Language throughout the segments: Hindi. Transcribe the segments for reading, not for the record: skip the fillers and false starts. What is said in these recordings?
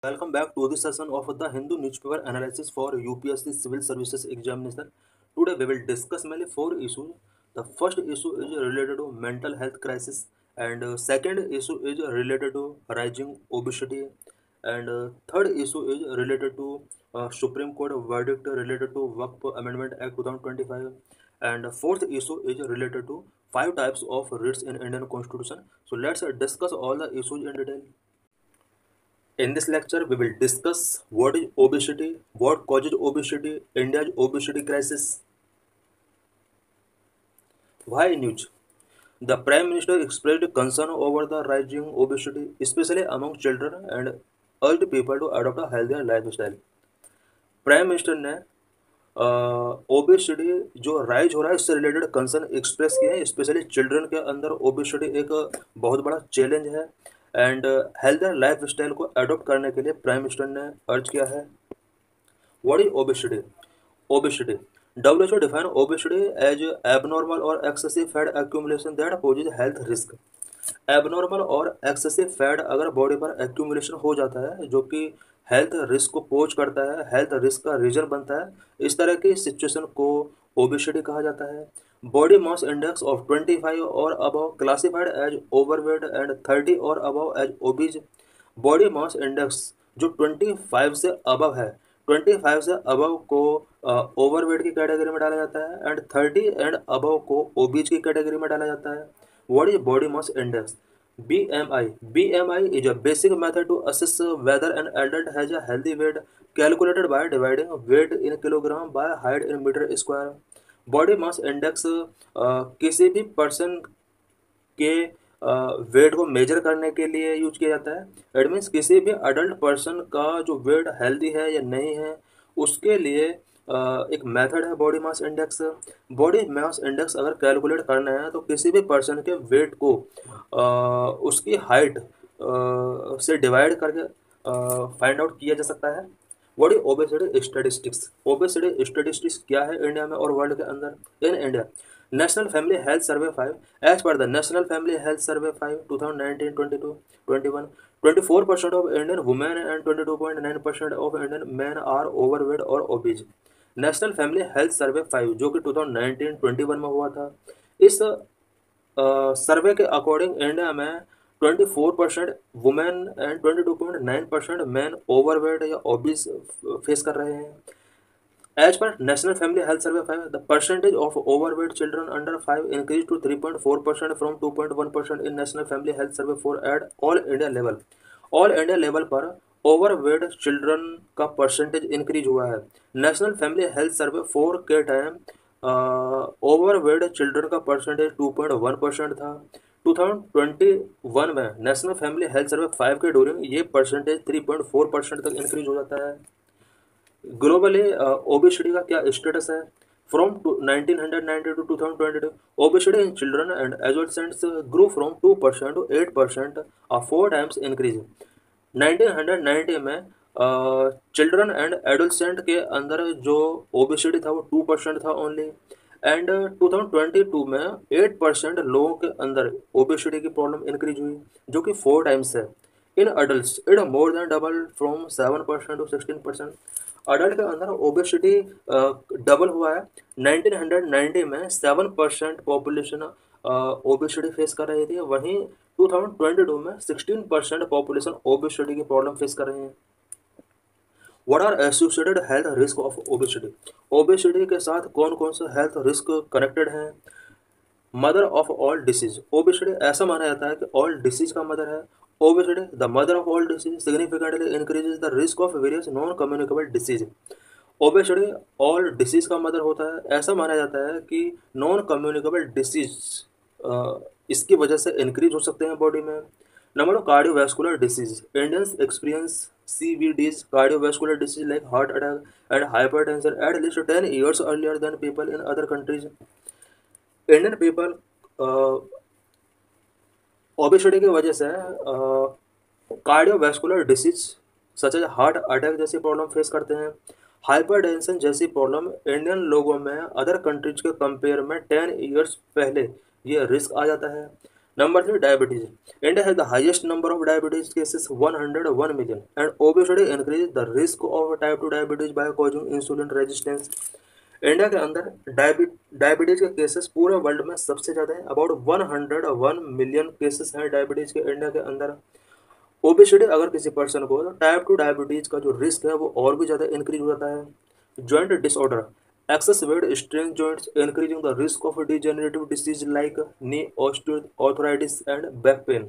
Welcome back to this session of the Hindu newspaper analysis for UPSC Civil Services Examination. Today we will discuss mainly four issues. The first issue is related to mental health crisis, and second issue is related to rising obesity, and third issue is related to Supreme Court verdict related to Waqf Amendment Act 2025, and fourth issue is related to five types of writs in Indian Constitution. So let's discuss all the issues in detail. In this lecture, we will discuss what is obesity, what causes obesity, India's obesity crisis. Why news? The Prime Minister expressed concern over the rising obesity, especially among children, and urged people to adopt a healthier lifestyle. Prime minister ने ओबेसिटी जो राइज हो रहा है इससे रिलेटेड कंसर्न एक्सप्रेस किए हैं, स्पेशली चिल्ड्रन के अंदर ओबेसिटी एक बहुत बड़ा चैलेंज है एंड हेल्थियर लाइफ स्टाइल को अडोप्ट करने के लिए प्राइम मिनिस्टर ने अर्ज किया है. What is obesity? Obesity WHO define obesity as abnormal or excessive fat accumulation that poses health risk. Abnormal और एक्सेसिव फैट अगर बॉडी पर एक्यूमुलेशन हो जाता है जो कि हेल्थ रिस्क को पोज करता है, हेल्थ रिस्क का रीजन बनता है, इस तरह की सिचुएशन को ओबेसिटी कहा जाता है. बॉडी मास इंडेक्स ऑफ 25 और above classified as overweight and 30 और above as obese. Body mass index जो 25 से अबव है, 25 से अबव को ओवरवेट की कैटेगरी में डाला जाता है एंड 30 एंड अबव को ओबीज की कैटेगरी में डाला जाता है. What is body mass index? BMI. BMI is a basic method to assess whether an adult has a healthy weight, calculated by dividing weight in kilogram by height in meter square. Body mass index किसी भी पर्सन के वेट को मेजर करने के लिए यूज किया जाता है. इट मीन्स किसी भी अडल्ट पर्सन का जो वेट हेल्दी है या नहीं है उसके लिए एक मेथड है body mass index. Body mass index अगर कैलकुलेट करना है तो किसी भी पर्सन के वेट को उसकी हाइट से डिवाइड करके फाइंड आउट किया जा सकता है. What is obesity statistics? Obesity statistics क्या है इंडिया में और वर्ल्ड के अंदर? In India National Family Health Survey 5, as per the National Family Health Survey 5 2019-22-21, 24% of Indian women and 22.9% of Indian men are overweight or obese. National Family Health Survey 5 जो कि 2019-21 में हुआ था, इस सर्वे के अकॉर्डिंग इंडिया में 24% वुमेन एंड 22.9% मैन ओवरवेट या ओबीज फेस कर रहे हैं. As per National Family Health Survey 5, the percentage of overweight children under 5 increased to 3.4% from 2.1% in National Family Health Survey 4 at all India level. All India level पर ओवरवेट चिल्ड्रन का परसेंटेज इंक्रीज हुआ है. नेशनल फैमिली हेल्थ सर्वे 4 के टाइम ओवरवेट चिल्ड्रन का परसेंटेज 2.1% था. 2021 में नेशनल फैमिली हेल्थ सर्वे 5 के ड्यूरिंग ये परसेंटेज 3.4% तक इंक्रीज हो जाता है. ग्लोबली ओबेसिटी का क्या स्टेटस है? From 1990 to 2022 obesity in children and adolescents grow from 2% to 8%, a 4 times increase. 1990 में चिल्ड्रन एंड एडोलसेंट के अंदर जो ओबेसिटी था वो 2% था ओनली, एंड 2022 में 8% लोगों के अंदर ओबेसिटी की प्रॉब्लम इंक्रीज हुई जो कि 4 times है. In adult it more than double from 7% to 16%. Adult के अंदर ओबेसिटी डबल हुआ है. 1990 में 7% पॉपुलेशन ओबेसिटी फेस कर रही थी, वहीं 2022 में 16% पॉपुलेशन ओबेसिटी की प्रॉब्लम फेस कर रहे हैं. What are associated health risk of obesity? Obesity के साथ कौन कौन से हेल्थ रिस्क कनेक्टेड हैं? Mother of all disease. Obesity ऐसा माना जाता है कि ऑल डिसीज का मदर है. Obesity, the mother of all disease, significantly increases the risk of various non-communicable disease. Obesity all disease का मदर होता है. ऐसा माना जाता है कि नॉन कम्युनिकेबल डिसीज इसकी वजह से इंक्रीज हो सकते हैं बॉडी में. Number of cardiovascular disease. Indians experience CVDs, cardiovascular disease like heart attack and hypertension at least 10 years earlier than people in other countries. Indian people obesity की वजह से cardiovascular disease such as heart attack जैसी प्रॉब्लम फेस करते हैं. हाइपरटेंशन जैसी प्रॉब्लम इंडियन लोगों में अदर कंट्रीज के कंपेयर में 10 ईयर्स पहले ये रिस्क आ जाता है. Number 3, diabetes. India has the highest number of diabetes cases, 101 million, and obesity increases the risk of type 2 diabetes by causing insulin resistance. India के अंदर डायबिटीज के केसेस पूरे वर्ल्ड में सबसे ज़्यादा है, अबाउट 101 मिलियन केसेस हैं डायबिटीज के इंडिया के अंदर। ओबेसिटी अगर किसी पर्सन को, तो टाइप 2 डायबिटीज का जो रिस्क है वो और भी ज़्यादा इंक्रीज हो जाता है। Joint disorder, excess weight strains joints, increasing the risk of degenerative disease like knee osteoarthritis and back pain.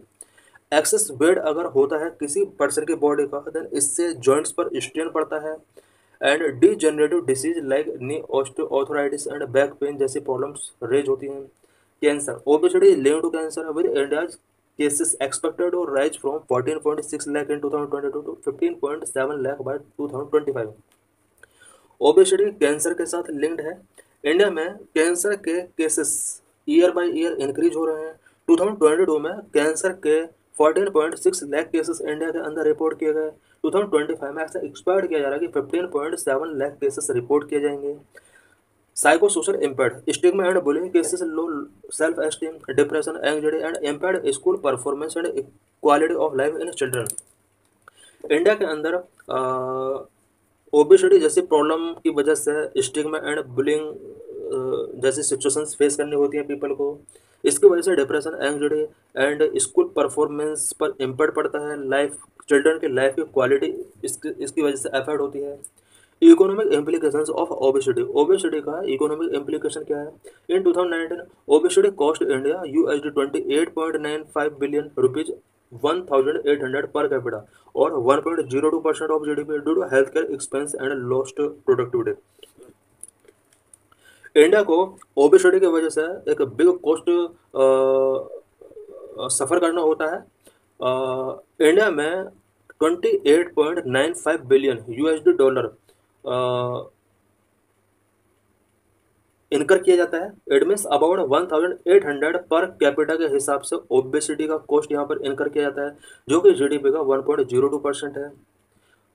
Access wait अगर होता है किसी पर्सन की बॉडी का, देन इससे जॉइंट्स पर स्ट्रेन पड़ता है, and degenerative disease like knee osteoarthritis and back pain जैसी प्रॉब्लम्स रेज होती हैं। Cancer, obesity linked to cancer with India's cases expected to rise from 14.6 lakh in 2022 to 15.7 lakh by 2025। Obesity cancer के साथ लिंक्ड है। इंडिया में कैंसर के cases year by year increase हो रहे हैं। 2022 में कैंसर के 14.6 लाख केसेस इंडिया के अंदर रिपोर्ट किए गए। 2025 में ऐसा एक्सपेक्ट किया जा रहा है कि 15.7 लाख केसेस रिपोर्ट किए जाएंगे। Psycho social impact, stigma and bullying cases, low self esteem, depression, anxiety and impact school performance and quality of life in children. India के अंदर ओबेसिटी जैसी प्रॉब्लम की वजह से स्टिग्मा एंड बुलिंग जैसी सिचुएशंस फेस करनी होती हैं पीपल को। इसकी वजह से depression, anxiety and school performance पर इम्पैक्ट पड़ता है। लाइफ, चिल्ड्रन की लाइफ की क्वालिटी इसकी वजह से अफेक्ट होती है। Economic implications of obesity, obesity का इकोनॉमिक इम्प्लीकेशन क्या है? In 2019 obesity cost India USD 28.95 billion rupees 1,800 per capita और 1.02% of GDP due to health care expense and lost productivity. India को ओबेसिटी की वजह से एक बिग कॉस्ट सफ़र करना होता है। इंडिया में 28.95 बिलियन USD डॉलर इनकर किया जाता है। It means about 1,800 per capita के हिसाब से ओबेसिटी का कॉस्ट यहाँ पर इनकर किया जाता है, जो कि GDP का 1.02% है।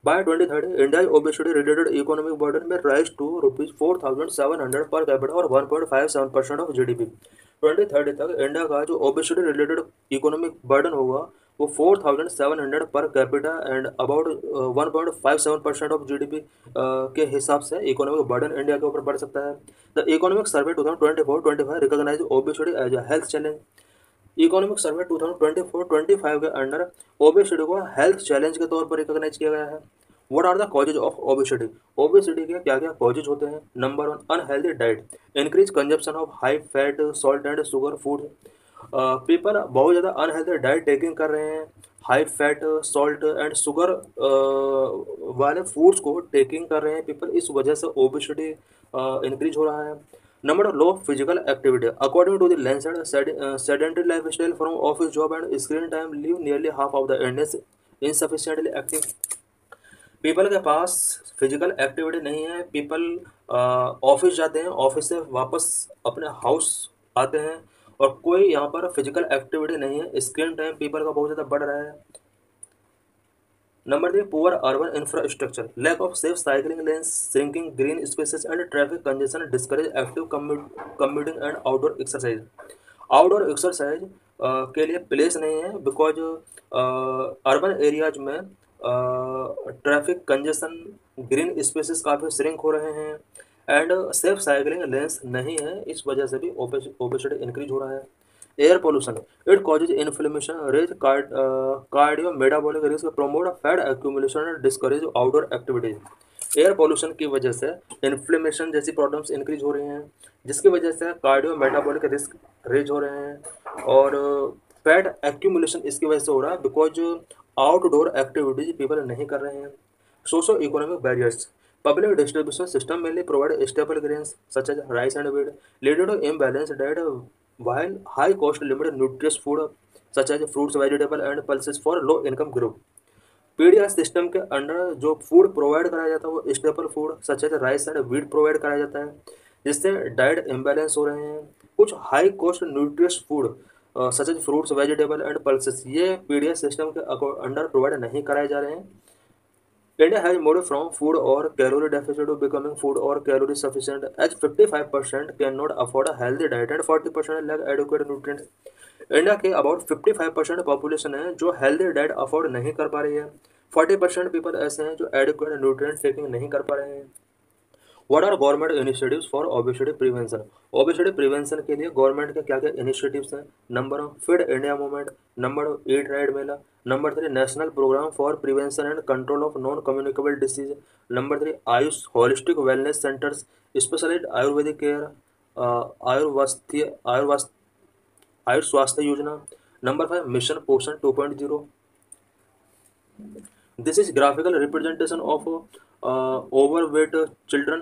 By 2030 India obesity related economic burden में राइज टू ₹4,700 पर कैपिटा और 1.57% ऑफ GDP। 2030 तक इंडिया का जो ओबेसिटी रिलेटेड इकोनॉमिक बर्डन होगा वो 4,700 per capita and about 1.57% of GDP के हिसाब से इकोनॉमिक बर्डन इंडिया के ऊपर बढ़ सकता है। The economic survey 2024-25 recognise obesity as a health challenge. Economic survey 2024-25 के अंडर ओबेसिटी को हेल्थ चैलेंज के तौर पर रिकॉग्नाइज किया गया है। What are the causes of obesity? Obesity के क्या क्या कॉजेज होते हैं? Number 1, unhealthy diet, increase consumption of high fat, salt and sugar food. People बहुत ज़्यादा अनहेल्दी डाइट टेकिंग कर रहे हैं, high fat, salt and sugar वाले फूड्स को टेकिंग कर रहे हैं पीपल, इस वजह से ओबेसिटी इंक्रीज हो रहा है। Number 2, low physical activity, according to the Lancet sedentary lifestyle from office job and screen time leave nearly half of the Indians insufficiently active. People के पास फिजिकल एक्टिविटी नहीं है, पीपल ऑफिस जाते हैं, ऑफिस से वापस अपने हाउस आते हैं और कोई यहाँ पर फिजिकल एक्टिविटी नहीं है, स्क्रीन टाइम पीपल का बहुत ज़्यादा बढ़ रहा है। Number 3, poor urban infrastructure, lack of safe cycling lanes, shrinking green spaces and traffic congestion discourage active commuting and outdoor exercise. Outdoor exercise के लिए प्लेस नहीं है बिकॉज अर्बन एरियाज में ट्रैफिक कंजेशन, ग्रीन स्पेसेस काफ़ी श्रिंक हो रहे हैं एंड सेफ साइकिलिंग लेंस नहीं है, इस वजह से भी ओबेसिटी इंक्रीज हो रहा है। Air pollution, it causes inflammation, raise cardio metabolic risk, promote fat accumulation and discourage outdoor activities. Air pollution की वजह से इन्फ्लेमेशन जैसी प्रॉब्लम्स इंक्रीज हो रही हैं, जिसकी वजह से कार्डियो मेटाबॉलिक रिस्क रेज हो रहे हैं और फैट एक्यूमुलेशन इसकी वजह से हो रहा है बिकॉज आउटडोर एक्टिविटीज पीपल नहीं कर रहे हैं। Socio economic barriers, public distribution system mainly provide stable grains such as rice and wheat, leading to imbalanced diet, while high cost limit nutritious food such as fruits, vegetable and pulses for low income group। PDS system के अंडर जो फूड प्रोवाइड कराया जाता है वो staple food such as rice and wheat provide कराया जाता है, जिससे डाइट इम्बैलेंस हो रहे हैं। कुछ high cost nutritious food such as fruits, vegetable and pulses ये पीडीएस सिस्टम के अंडर प्रोवाइड नहीं कराए जा रहे हैं। India has moved from food or calorie deficit to becoming food or calorie sufficient as 55% cannot afford a healthy diet and 40% lack adequate nutrients। India के अबाउट 55% पॉपुलेशन है जो हेल्दी डाइट अफोर्ड नहीं कर पा रही है। 40% पीपल ऐसे हैं जो एडिक्वेट न्यूट्रिएंट टेकिंग नहीं कर पा रहे हैं। What are government initiatives for obesity prevention? Obesity prevention के लिए गवर्नमेंट के क्या क्या इनिशिएटिव्स हैं? Number 1 feed India movement, number 2 eat right mela, number 3 national programme for prevention and control of non communicable disease, number 3 Ayush holistic wellness centres, specialised Ayurvedic care, आयुर्वास्थ Ayush Swasthya Yojana, number 5 mission Poshan 2.0। This is graphical representation of overweight children.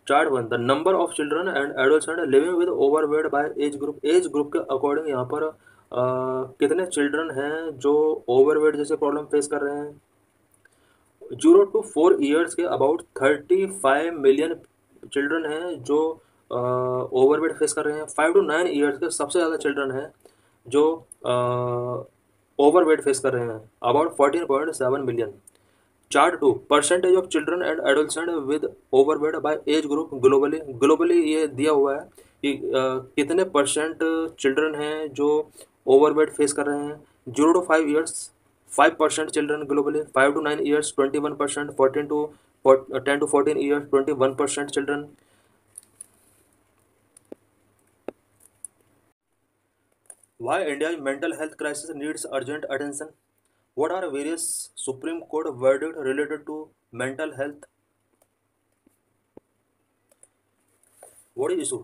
Chart 1 the number of children and adolescents living with overweight by age group. Age group के अकॉर्डिंग यहाँ पर कितने चिल्ड्रन हैं जो ओवरवेट जैसे प्रॉब्लम फेस कर रहे हैं? 0 to 4 years के अबाउट 35 मिलियन चिल्ड्रन हैं जो ओवरवेट फेस कर रहे हैं। 5 to 9 years के सबसे ज़्यादा चिल्ड्रन हैं जो ओवरवेट फेस कर रहे हैं, about 14.7 million. Chart 2 percentage of children and adolescent with overweight by age group globally. Globally ये दिया हुआ है कि कितने परसेंट चिल्ड्रन हैं जो ओवरवेट फेस कर रहे हैं। 0 to 5 years 5% children globally, 5 to 9 years 21%, 10 to 14 years 21% children. Why India's mental health crisis needs urgent attention? What are various Supreme Court verdicts related to mental health? What is issue?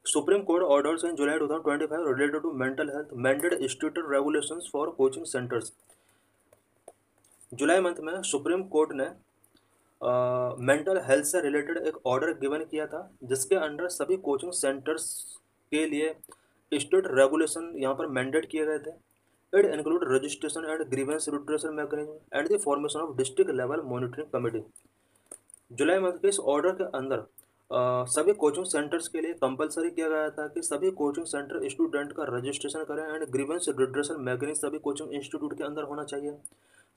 Supreme Court orders in July 2025 related to mental health mandated stricter regulations for coaching centers. July month में सुप्रीम कोर्ट ने मेंटल हेल्थ से रिलेटेड एक ऑर्डर गिवन किया था जिसके अंडर सभी कोचिंग सेंटर्स के लिए स्ट्रिक्ट रेगुलेशन यहाँ पर मैंडेट किए गए थे। It include registration and grievance redressal mechanism and the formation of district level monitoring committee. July month के इस ऑर्डर के अंदर सभी कोचिंग सेंटर्स के लिए कंपलसरी किया गया था कि सभी कोचिंग सेंटर स्टूडेंट का रजिस्ट्रेशन करें एंड ग्रीवेंस रिड्रेसल मैकेनिज्म सभी कोचिंग इंस्टीट्यूट के अंदर होना चाहिए।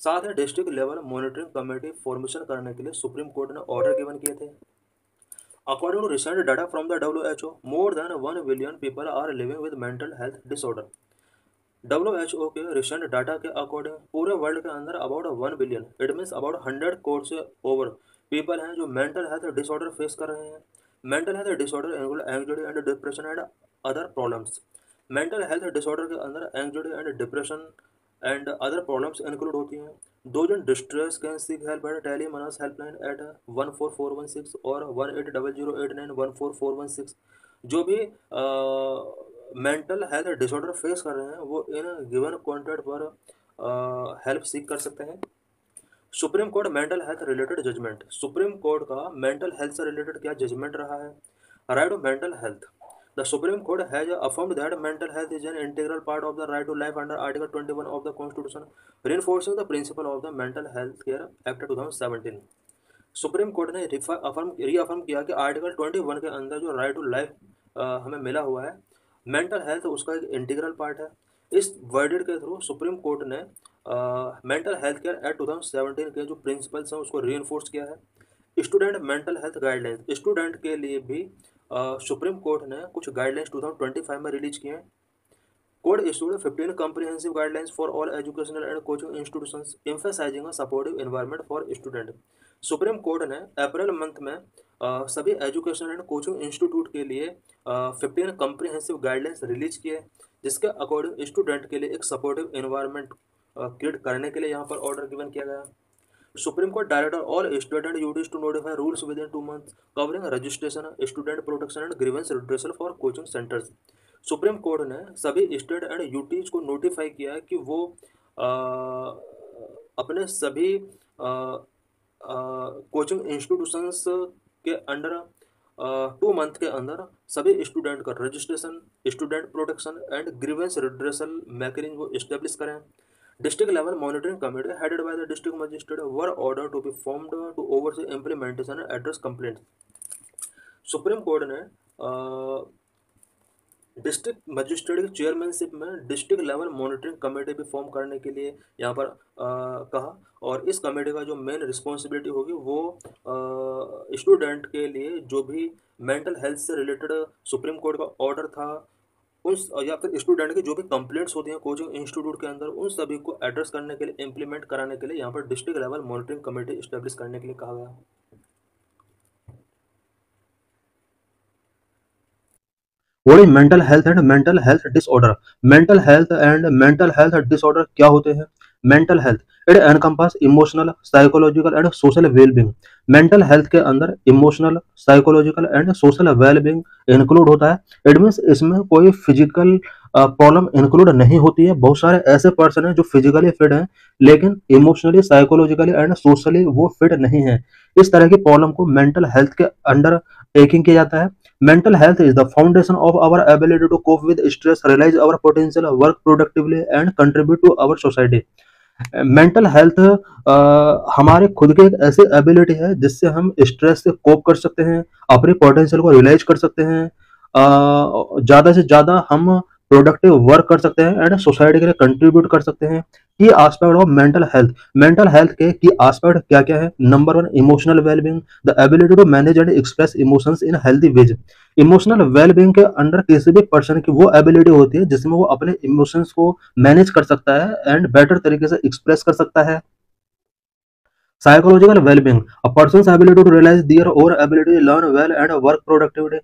साथ ही district level monitoring committee formation करने के लिए सुप्रीम कोर्ट ने ऑर्डर गिवन किए थे। According to recent data from the WHO, more than 1 billion people are living with mental health disorder. WHO के रिसेंट डाटा के अकॉर्डिंग पूरे वर्ल्ड के अंदर about 1 billion, it means about 100 crore से ओवर पीपल हैं जो मेंटल हेल्थ डिसऑर्डर फेस कर रहे हैं। Mental health disorder include anxiety and depression and other problems. Mental health disorder के अंदर anxiety and depression and other problems include होती हैं। Those in distress can seek help at TeleMANAS helpline at 14416 और 180089 14416। जो भी मेंटल हेल्थ डिसऑर्डर फेस कर रहे हैं वो इन गिवन कॉन्टैक्ट पर हेल्प सीख कर सकते हैं। Supreme Court mental health related judgment. Supreme Court का मेंटल हेल्थ से रिलेटेड क्या जजमेंट रहा है? Right to mental health. The Supreme Court has affirmed that mental health is an integral part of the right to life under Article 21 of the Constitution, reinforcing the principle of the Mental Health Care Act 2017। Supreme court ने रीअफर्म किया कि आर्टिकल 21 के अंदर जो राइट टू लाइफ हमें मिला हुआ है, मेंटल हेल्थ उसका एक इंटीग्रल पार्ट है। इस वर्डिट के थ्रू सुप्रीम कोर्ट ने मेंटल हेल्थ केयर एक्ट 2017 के जो प्रिंसिपल्स हैं उसको रीइंफोर्स किया है। Student mental health guidelines, student के लिए भी सुप्रीम कोर्ट ने कुछ गाइडलाइंस 2025 में रिलीज किए हैं। Code issued 15 comprehensive guidelines for all educational and coaching institutions emphasizing a supportive environment for student। Supreme court ने अप्रैल मंथ में सभी एजुकेशन एंड कोचिंग इंस्टीट्यूट के लिए 15 comprehensive guidelines रिलीज किए जिसके अकॉर्डिंग स्टूडेंट के लिए एक सपोर्टिव एनवायरनमेंट क्रिएट करने के लिए यहाँ पर ऑर्डर गिवन किया गया। Supreme Court director all state and UTs to notify rules within 2 months covering registration, student protection and grievance redressal for coaching centres. Supreme court ने सभी स्टेट एंड यूटीज को नोटिफाई किया कि वो अपने सभी कोचिंग इंस्टीट्यूशंस के अंडर 2 month के अंदर सभी स्टूडेंट का registration, student protection and grievance redressal mechanism को इस्टेब्लिश करें। District level monitoring committee headed by the district magistrate were ordered to be formed to oversee implementation and address complaints। Supreme court ने डिस्ट्रिक्ट मजिस्ट्रेट की चेयरमैनशिप में डिस्ट्रिक्ट लेवल मॉनिटरिंग कमेटी भी फॉर्म करने के लिए यहाँ पर कहा, और इस कमेटी का जो मेन रिस्पॉन्सिबिलिटी होगी वो स्टूडेंट के लिए जो भी मेंटल हेल्थ से रिलेटेड सुप्रीम कोर्ट का ऑर्डर था उन या फिर स्टूडेंट की जो भी कंप्लेंट्स होती हैं कोचिंग इंस्टीट्यूट के अंदर, उन सभी को एड्रेस करने के लिए, इम्प्लीमेंट कराने के लिए यहाँ पर district level monitoring committee establish करने के लिए कहा गया। What is mental health and mental health disorder? Mental health and mental health disorder क्या होते हैं? Mental health, it encompass emotional, psychological and social wellbeing. Mental health के अंदर emotional, psychological and social wellbeing include होता है। इट मीन्स इसमें कोई फिजिकल प्रॉब्लम इंक्लूड नहीं होती है। बहुत सारे ऐसे पर्सन हैं जो फिजिकली फिट हैं लेकिन इमोशनली, साइकोलॉजिकली एंड सोशली वो फिट नहीं है। इस तरह की प्रॉब्लम को मेंटल हेल्थ के अंडर टेकिंग किया जाता है। Mental health is the foundation of our ability to cope with stress, realize our potential, work productively, and contribute to our society. Mental health हमारे खुद के एक ऐसी एबिलिटी है जिससे हम स्ट्रेस से कोप कर सकते हैं, अपने पोटेंशियल को रियलाइज कर सकते हैं, ज़्यादा से ज़्यादा हम प्रोडक्टिव वर्क कर सकते हैं एंड सोसाइटी के लिए कंट्रीब्यूट कर सकते हैं। Key aspect of mental health, mental health के की एस्पेक्ट क्या क्या है? Number one, emotional wellbeing, the ability to manage and express emotions in healthy ways. Emotional wellbeing के अंडर किसी भी पर्सन की वो एबिलिटी होती है जिसमें वो अपने इमोशंस को मैनेज कर सकता है एंड बेटर तरीके से एक्सप्रेस कर सकता है। Psychological wellbeing, a person's ability to realise their own ability, learn well and work productivity.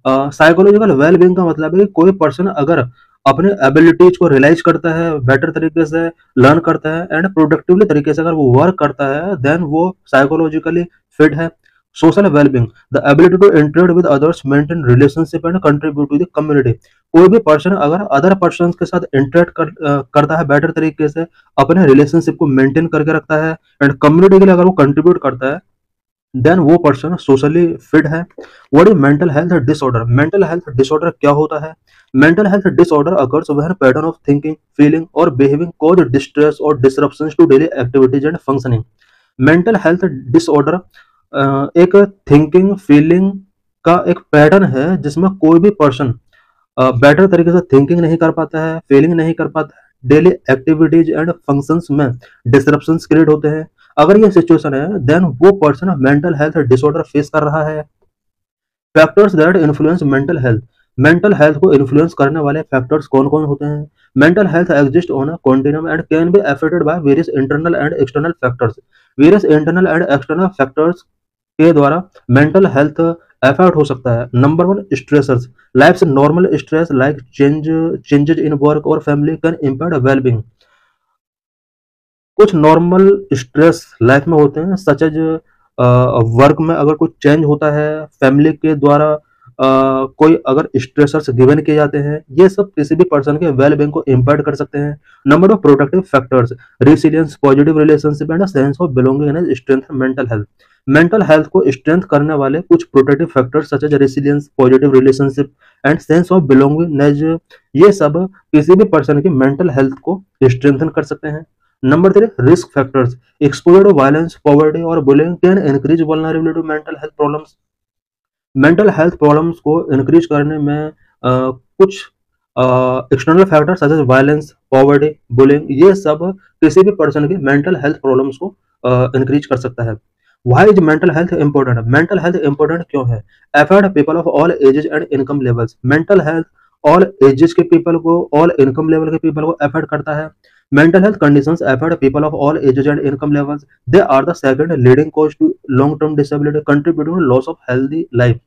Psychological wellbeing का मतलब है कि कोई पर्सन अगर अपने एबिलिटीज को रियलाइज करता है, बेटर तरीके से लर्न करता है एंड प्रोडक्टिवली तरीके से अगर वो वर्क करता है, देन वो साइकोलॉजिकली फिट है। Social wellbeing, the ability to interact with others, maintain relationship and contribute to the community. कोई भी पर्सन अगर अदर पर्सन के साथ इंटरेक्ट करता है बेटर तरीके से, अपने रिलेशनशिप को मेंटेन करके रखता है एंड कम्युनिटी के लिए अगर वो कंट्रीब्यूट करता है, देन वो पर्सन सोशली फिट है। What is mental health disorder? Mental health disorder क्या होता है? Mental health disorder occurs when pattern of thinking, feeling और बिहेविंग कॉज डिस्ट्रेस और disruptions to daily activities and functioning. Mental health disorder एक थिंकिंग, फीलिंग का एक पैटर्न है जिसमें कोई भी पर्सन बेटर तरीके से थिंकिंग नहीं कर पाता है, फीलिंग नहीं कर पाता है, डेली एक्टिविटीज एंड फंक्शंस में डिसरप्शंस क्रिएट होते हैं। अगर ये सिचुएशन है देन वो person mental health disorder face कर रहा है। Factors that influence mental health, mental health को इन्फ्लुएंस करने वाले फैक्टर्स कौन कौन होते हैं? Mental health exist on a continuum and can be affected by various internal and external factors. Various internal and external factors के द्वारा मेंटल हेल्थ अफेक्ट हो सकता है। नंबर वन, स्ट्रेसर्स, लाइफ से normal stress like changes in work और फैमिली कैन इम्पैक्ट वेलबींग। कुछ नॉर्मल स्ट्रेस लाइफ में होते हैं सच एज वर्क में अगर कुछ चेंज होता है, फैमिली के द्वारा कोई अगर स्ट्रेसर्स गिवन किए जाते हैं, ये सब किसी भी पर्सन के वेलबींग को इम्पैक्ट कर सकते हैं। Number of protective factors, resilience, positive relationship and sense of belonging and strength mental health. Mental health को स्ट्रेंथ करने वाले कुछ protective factors such as resilience, positive relationship and sense of belonging, ये सब किसी भी पर्सन की मेंटल हेल्थ को स्ट्रेंथन कर सकते हैं। Number three, risk factors, exposure to violence, poverty और bullying can increase vulnerability to mental health problems. Mental health problems को इंक्रीज करने में कुछ external factor such as violence, poverty, bullying, ये सब किसी भी पर्सन की मेंटल हेल्थ प्रॉब्लम्स को इंक्रीज कर सकता है। Why is mental health important? Mental health important क्यों है? Affect people of all ages and income levels. Mental health all ages के पीपल को, ऑल इनकम लेवल के पीपल को अफेक्ट करता है। Mental health conditions affect people of all ages and income levels. They are the second leading cause to long-term disability, contributing to loss of healthy life.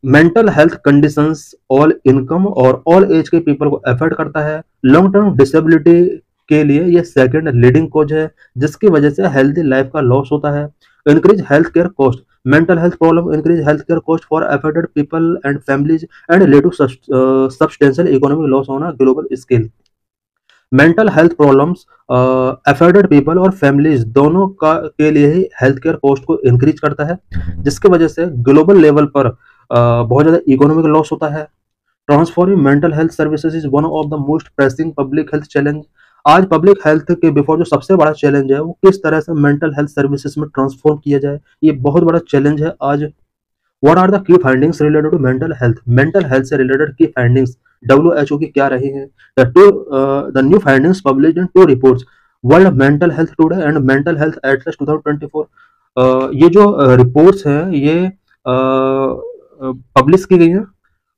Mental health conditions all income और ऑल एज के पीपल को अफेक्ट करता है। लॉन्ग टर्म डिसेबिलिटी के लिए ये सेकंड लीडिंग कॉज है जिसकी वजह से हेल्दी लाइफ का लॉस होता है। Increase health care cost, mental health problem increase health care cost for affected people and families and lead to substantial economic loss on a global scale. Mental health problems affected people और फैमिलीज दोनों का के लिए ही हेल्थ केयर कॉस्ट को इंक्रीज करता है जिसकी वजह से ग्लोबल लेवल पर बहुत ज्यादा इकोनॉमिक लॉस होता है। Transforming mental health services is one of the most pressing public health challenge. आज पब्लिक हेल्थ के बिफोर जो सबसे बड़ा चैलेंज है वो किस तरह से मेंटल हेल्थ सर्विसेज में ट्रांसफॉर्म किया जाए, ये बहुत बड़ा चैलेंज है आज। What are the key findings related to mental health? Mental health से रिलेटेड की फाइंडिंग्स WHO की क्या रही हैं? The new findings published in to reports, world mental health today and mental health Atlas 2024। ये जो रिपोर्ट्स हैं ये पब्लिश की गई हैं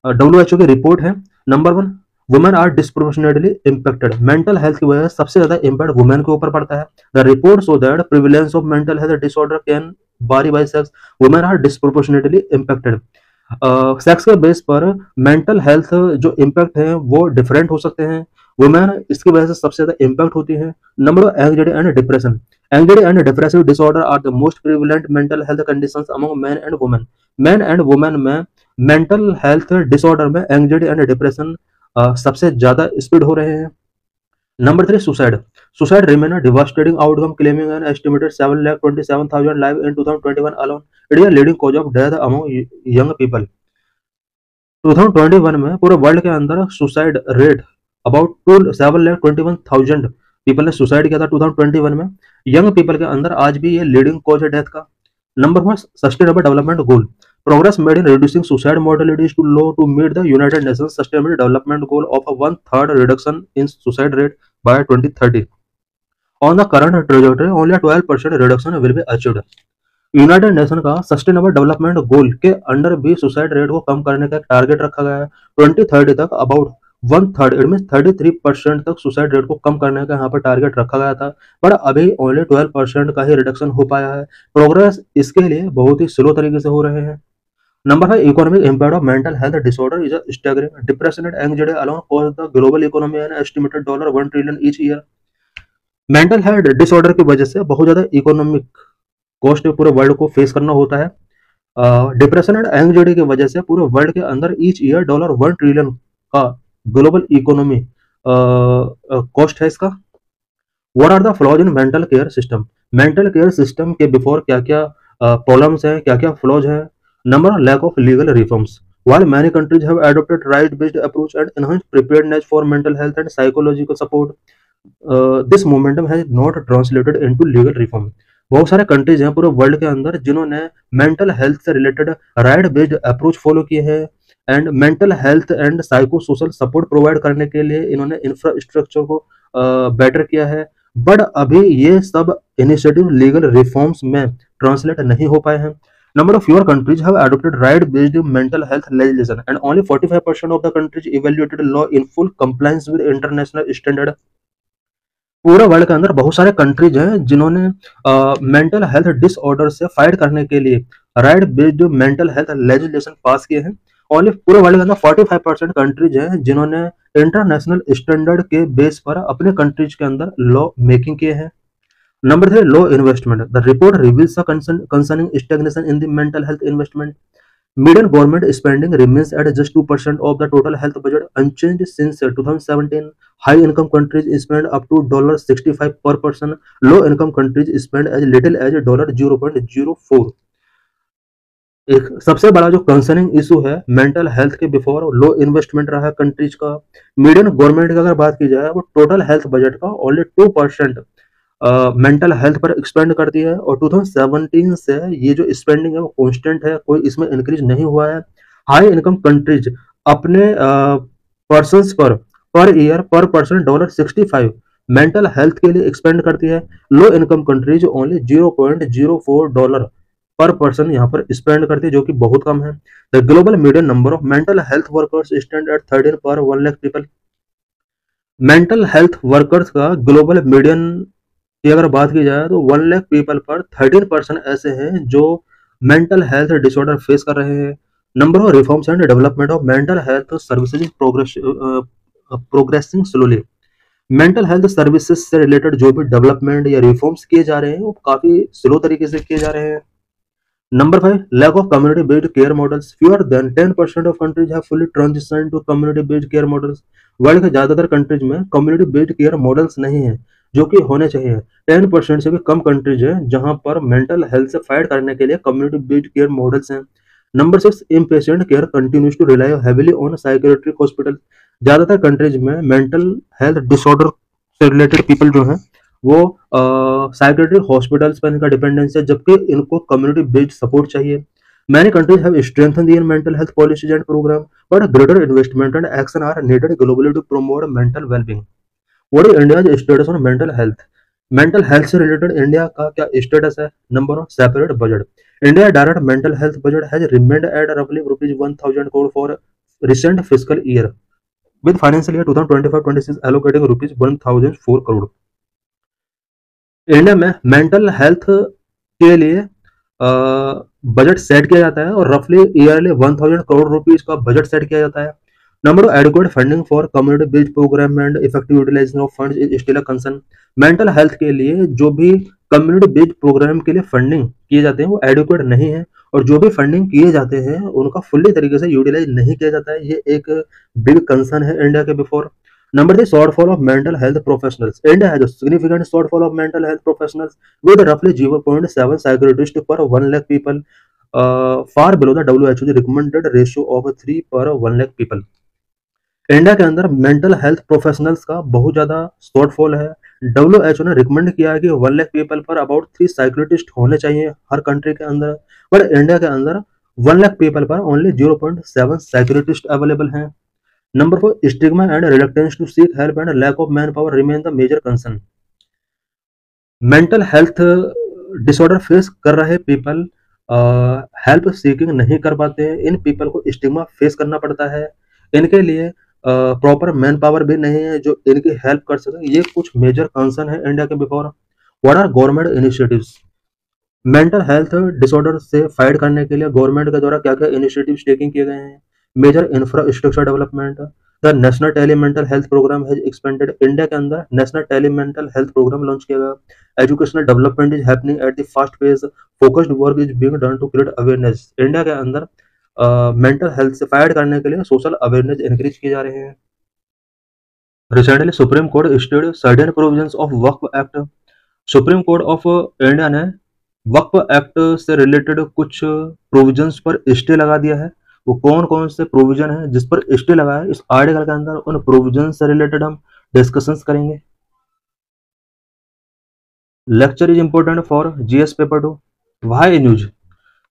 WHO की रिपोर्ट है। Number 1, women are disproportionately impacted. Mental health की वजह से सबसे ज्यादा इम्पैक्ट वुमेन के ऊपर पड़ता है। The report show that prevalence of mental health disorder can vary by sex, women are disproportionately impacted. Sex के बेस पर मेंटल हेल्थ जो इम्पैक्ट है वो डिफरेंट हो सकते हैं। वुमेन इसकी वजह से सबसे ज्यादा इम्पैक्ट होती है। Number 2, anxiety and depression. Anxiety and depressive disorder are the most prevalent mental health conditions among men and women. Men and women में मेंटल हेल्थ डिसऑर्डर में एंग्जाइटी एंड डिप्रेशन सबसे ज्यादा स्प्रेड हो रहे हैं। Number 3, suicide. Suicide remain a devastating outcome, claiming an estimated 7,27,000 live in 2021 alone. It is a leading cause of death among young people. 2021 में पूरे वर्ल्ड के अंदर सुसाइड रेट अबाउट 7,21,000 पीपल ने सुसाइड किया था 2021 में। यंग पीपल के अंदर आज भी ये लीडिंग कॉज है डेथ का। Number 4, sustainable development goal. Progress made in reducing suicide mortality is too low to meet the United Nations Sustainable Development Goal of a 1/3 reduction in suicide rate by 2030. On the current trajectory, only a 12% reduction will be achieved. United nation का सस्टेनेबल डेवलपमेंट गोल के अंडर भी सुसाइड रेट को कम करने का टारगेट रखा गया है। 2030 तक अबाउट 1/3, इट मीन 33% तक सुसाइड रेट को कम करने का यहाँ पर टारगेट रखा गया था, पर अभी ओनली 12% का ही रिडक्शन हो पाया है। प्रोग्रेस इसके लिए बहुत ही स्लो तरीके से हो रहे हैं। Number 5, economic impact of mental health disorder is staggering. Depression and anxiety alone cause the global economy an estimated $1 trillion each year. Mental health disorder की वजह से बहुत ज्यादा इकोनॉमिक कॉस्ट पूरे वर्ल्ड को फेस करना होता है। डिप्रेशन एंड एंग्जाइटी की वजह से पूरे वर्ल्ड के अंदर ईच ईयर $1 ट्रिलियन का ग्लोबल इकोनॉमी कॉस्ट है इसका। What are the flaws in mental care system. Mental care system के बिफोर क्या क्या प्रॉब्लम्स हैं, क्या क्या फ्लॉज हैं। Number, lack of legal reforms. While many countries have adopted right-based approach and enhanced preparedness for mental health and psychological support, this momentum has not translated into legal reform. बहुत सारे कंट्रीज हैं पूरे वर्ल्ड के अंदर जिन्होंने मेंटल हेल्थ से related right based approach follow किए हैं and mental health and psycho social support provide करने के लिए इन्होंने इंफ्रास्ट्रक्चर को बेटर किया है, बट अभी ये सब इनिशिएटिव लीगल रिफॉर्म्स में ट्रांसलेट नहीं हो पाए हैं। Number of fewer countries have adopted right-based mental health legislation, and only 45% of the countries evaluated law in full compliance with international standard. पूरे वर्ल्ड के अंदर बहुत सारे कंट्रीज हैं जिन्होंने मेंटल हेल्थ डिसऑर्डर से फाइट करने के लिए right based mental health legislation pass किए हैं। ओनली पूरे वर्ल्ड के अंदर 45% कंट्रीज हैं जिन्होंने इंटरनेशनल स्टैंडर्ड के बेस पर अपने कंट्रीज के अंदर लॉ मेकिंग किए हैं। Number 3, low investment. The report reveals a concerning stagnation in the mental health investment. Median government spending remains at just 2% of the total health budget, unchanged since 2017. High-income countries spend up to $65 per person. Low-income countries spend as little as $0.04. एक सबसे बड़ा जो कंसर्निंग इशू है मेंटल हेल्थ के बिफोर लो इन्वेस्टमेंट रहा है कंट्रीज का। मीडियन गवर्नमेंट की अगर बात की जाए वो टोटल हेल्थ बजट का ओनली 2% मेंटल हेल्थ पर एक्सपेंड करती है, और 2017 से ये जो स्पेंडिंग है वो कांस्टेंट है, कोई इसमें इंक्रीज नहीं हुआ है। हाई इनकम कंट्रीज अपने पर्सन्स पर ईयर पर पर्सन $65 मेंटल हेल्थ के लिए एक्सपेंड करती है। लो इनकम कंट्रीज ओनली $0.04 पर पर्सन यहाँ पर स्पेंड करती है, जो कि बहुत कम है। The global median number of mental health workers stand at 13 पर 1 lakh people. Mental health workers का ग्लोबल मीडियन की अगर बात की जाए तो 1 लाख पीपल पर 13% ऐसे हैं जो मेंटल हेल्थ डिसऑर्डर फेस कर रहे हैं। Number of reforms and development of mental health services progressing slowly. Mental health services से रिलेटेड जो भी डेवलपमेंट या रिफॉर्म्स किए जा रहे हैं वो काफी स्लो तरीके से किए जा रहे हैं। Number 5, lack of community-based care models. Fewer than 10% of countries have fully transitioned to community-based care models. World के ज्यादातर कंट्रीज में कम्युनिटी बेस्ड केयर मॉडल्स नहीं है, जो कि होने चाहिए। 10% से भी कम कंट्रीज हैं जहां पर मेंटल हेल्थ से फाइट करने के लिए कम्युनिटी बेस्ड केयर मॉडल्स हैं। Number 6, inpatient care continues to rely heavily on psychiatric hospital. ज्यादातर कंट्रीज में मेंटल हेल्थ डिसऑर्डर से रिलेटेड पीपल जो हैं वो साइकियाट्रिक हॉस्पिटल्स पर इनका डिपेंडेंस है, जबकि इनको कम्युनिटी बेस्ड सपोर्ट चाहिए। Many countries have strengthened their mental health policies and programme, but greater investment and action are needed globally to promote mental wellbeing. What is India's status on mental health. Mental health से रिलेटेड इंडिया का क्या स्टेटस है। Number 1, separate budget. India direct mental health budget has remained at रफली ₹1000 crore for recent fiscal year with financial year 2025-26 allocating rupees 1004 crore. India में मेंटल हेल्थ के लिए बजट सेट किया जाता है और रफली ईयरली 1000 करोड़ रुपीस का बजट सेट किया जाता है। Number of adequate funding for community based programme and effective utilisation of funds is still a concern. Mental health के लिए जो भी कम्युनिटी बेस्ड प्रोग्राम के लिए फंडिंग किए जाते हैं वो एडिक्वेट नहीं है, और जो भी फंडिंग किए जाते हैं उनका फुल्ली तरीके से यूटिलाइज नहीं किया जाता है। ये एक बिग कंसर्न है इंडिया के before. Number 3, shortfall of mental health professionals. India has a significant shortfall of mental health professionals with roughly 0.7 psychiatrists per 1 lakh people, far below the WHO's recommended ratio of 3 per 1 lakh people. India के अंदर मेंटल हेल्थ प्रोफेशनल्स का बहुत ज्यादा शॉर्टफॉल है। WHO ने रिकमेंड किया है कि 1 लाख पीपल पर अबाउट 3 साइकियाट्रिस्ट होने चाहिए हर कंट्री के अंदर, बट इंडिया के अंदर 1 लाख पीपल पर ओनली 0.7 साइकियाट्रिस्ट अवेलेबल हैं। Number 4, stigma and reluctance to seek help and lack of manpower remain the major concern. Mental health disorder face कर रहे पीपल हेल्प सीकिंग नहीं कर पाते हैं। इन पीपल को स्टिग्मा फेस करना पड़ता है। इनके लिए प्रॉपर मैन पावर भी नहीं है जो इनकी हेल्प कर सके। ये कुछ मेजर कंसर्न है इंडिया के before. What are government initiatives? Mental health disorder से फाइट करने के लिए गवर्नमेंट के द्वारा क्या क्या इनिशिएटिव टेकिंग किए गए हैं? Major infrastructure development, the national tele mental health programme has expanded. India के अंदर national tele mental health programme launch किया गया। Educational development is happening at the fast pace, focused work is being done to create awareness. India के अंदर मेंटल हेल्थ से फाइट करने के लिए सोशल अवेयरनेस इंक्रीज किए जा रहे हैं। Recently Supreme Court stayed certain provisions of Waqf Act. Supreme Court of India ने वक्फ एक्ट से रिलेटेड कुछ प्रोविजंस पर स्टे लगा दिया है। वो कौन कौन से प्रोविजन है जिस पर स्टे लगा है, इस आर्टिकल के अंदर उन प्रोविजन से रिलेटेड हम डिस्कशंस करेंगे। Lecture is important for GS paper 2। Why news?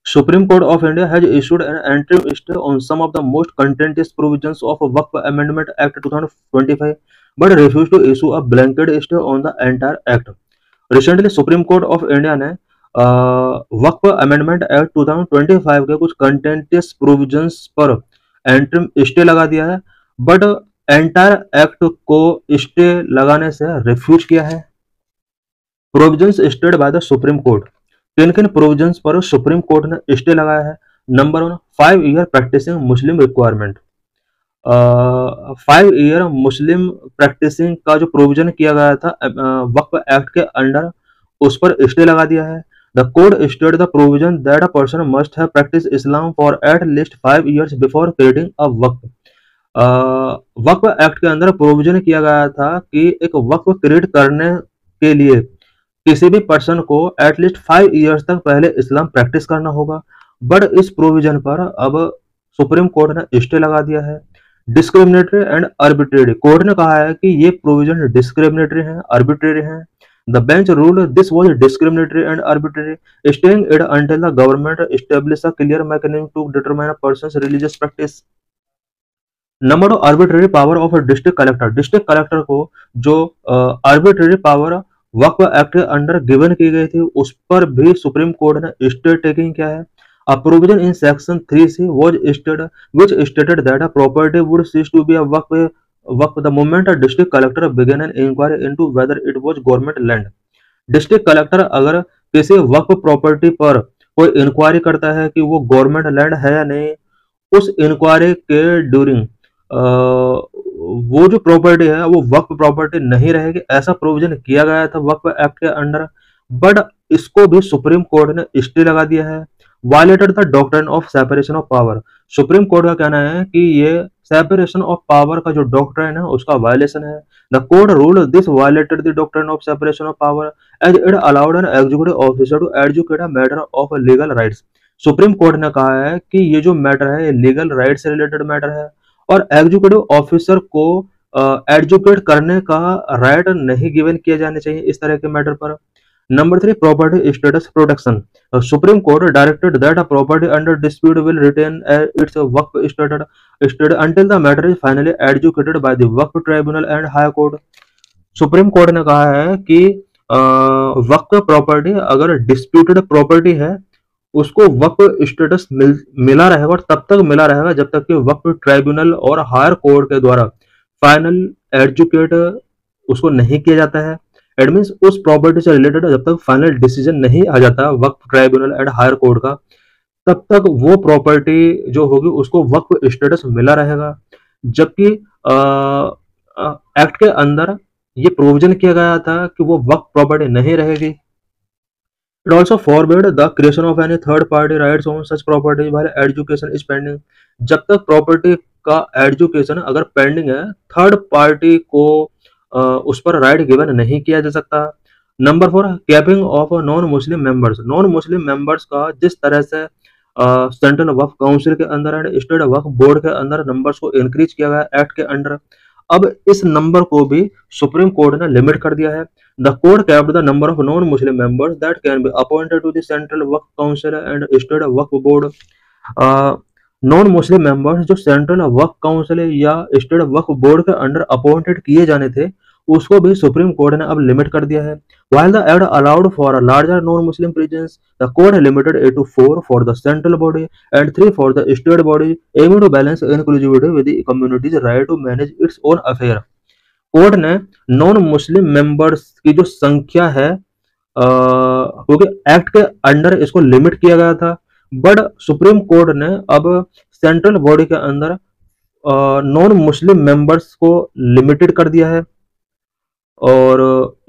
Supreme Court of India has issued an interim stay on some of the most contentious provisions of Waqf Amendment Act 2025, but refused to issue a blanket stay on the entire act. Recently, Supreme Court of India ने वक्फ अमेंडमेंट एक्ट 2025 के कुछ कंटेंटियस प्रोविजंस पर एंट्रीम स्टे लगा दिया है, बट एंटायर एक्ट को स्टे लगाने से रिफ्यूज किया है। Provisions stayed by the supreme Court. किन किन प्रोविजंस पर सुप्रीम कोर्ट ने स्टे लगाया है? नंबर 1, 5 ईयर प्रैक्टिसिंग मुस्लिम रिक्वायरमेंट। 5 ईयर मुस्लिम प्रैक्टिसिंग का जो प्रोविजन किया गया था वक्फ एक्ट के अंडर, उस पर स्टे लगा दिया है। The code state the provision that a person must have practice Islam for at least 5 years before creating a Waqf. Waqf act के अंदर प्रोविजन किया गया था कि एक वक्फ क्रिएट करने के लिए किसी भी पर्सन को एटलीस्ट 5 ईयर्स तक पहले इस्लाम प्रैक्टिस करना होगा, बट इस प्रोविजन पर अब सुप्रीम कोर्ट ने स्टे लगा दिया है। डिस्क्रिमिनेटरी एंड आर्बिट्रेरी, कोर्ट ने कहा है कि ये प्रोविजन डिस्क्रिमिनेटरी है, आर्बिट्रेरी है। The bench ruled this was discriminatory and arbitrary, staying it until the government establish a clear mechanism to determine a person's religious practice. Number 2, arbitrary power of district collector. District collector को जो आर्बिट्रेरी पावर वक्फ एक्ट के अंडर गिवन की गई थी, उस पर भी सुप्रीम कोर्ट ने स्टे टेकिंग किया है। A provision in section 3C was stated, which stated that a property would cease to be a waqf the moment a district collector began an inquiry into whether it was government land. District collector अगर किसी वक्फ प्रॉपर्टी पर कोई इंक्वायरी करता है कि वो गवर्नमेंट लैंड है या नहीं, उस इंक्वायरी के ड्यूरिंग वो जो प्रॉपर्टी है वो वक्फ प्रॉपर्टी नहीं रहेगी, ऐसा प्रोविजन किया गया था वक्फ एक्ट के अंडर, बट इसको भी सुप्रीम कोर्ट ने स्टे लगा दिया है। Violated the doctrine of separation of power. Supreme Court का कहना है कि ये सेपरेशन ऑफ पावर का जो डॉक्ट्रिन है उसका वायलेशन है। The court ruled this violated the doctrine of separation of power as it allowed an executive officer to adjudicate a matter of legal rights. Supreme court ने कहा है कि ये जो मैटर है ये लीगल राइट से रिलेटेड मैटर है और एग्जीक्यूटिव ऑफिसर को एडजुकेट करने का राइट नहीं गिवन किए जाने चाहिए इस तरह के मैटर पर। Number 3, property status protection. Supreme court directed that a property under dispute will retain its Waqf status until the matter is finally adjudicated by the Waqf tribunal and high court. Supreme court ने कहा है कि वक्फ प्रॉपर्टी अगर डिस्प्यूटेड प्रॉपर्टी है उसको वक्फ स्टेटस मिला रहेगा, और तब तक मिला रहेगा जब तक कि वक्फ ट्राइब्यूनल और हायर कोर्ट के द्वारा फाइनल एजुकेट उसको नहीं किया जाता है। इट मीन्स उस प्रॉपर्टी से रिलेटेड जब तक फाइनल डिसीजन नहीं आ जाता वक्फ ट्राइब्यूनल एंड हायर कोर्ट का, तब तक वो प्रॉपर्टी जो होगी उसको वक्फ स्टेटस मिला रहेगा। जबकि एक्ट के अंदर ये प्रोविजन किया गया था कि वो वक्फ प्रॉपर्टी नहीं रहेगी। It also forbade the creation of any third party rights on such property while education is pending। जब तक प्रॉपर्टी का एजुकेशन अगर पेंडिंग है, थर्ड पार्टी को उस पर राइट गिवन नहीं किया जा सकता। Number 4, capping of non Muslim members. Non Muslim members का जिस तरह से सेंट्रल वक्फ काउंसिल के अंदर एंड स्टेट वक्फ बोर्ड के अंदर नंबर्स को इंक्रीज किया गया एक्ट के अंडर, अब इस नंबर को भी सुप्रीम कोर्ट ने लिमिट कर दिया है। The court capped the number of non-Muslim members that can be appointed to the Central Waqf Council and State Waqf Board। Non Muslim members जो सेंट्रल वक्फ काउंसिल या स्टेट वक्फ बोर्ड के अंडर अपॉइंटेड किए जाने थे, उसको भी सुप्रीम कोर्ट ने अब लिमिट कर दिया है। While the act allowed for a larger non-Muslim presence, the court limited it to 4 for the central body and 3 for the state body, aiming to balance inclusivity with the community's right to manage its own affair। Court ने नॉन मुस्लिम मेंबर्स की जो संख्या है, क्योंकि एक्ट के अंडर इसको लिमिट किया गया था, बट सुप्रीम कोर्ट ने अब सेंट्रल बॉडी के अंदर नॉन मुस्लिम मेंबर्स को लिमिटेड कर दिया है, और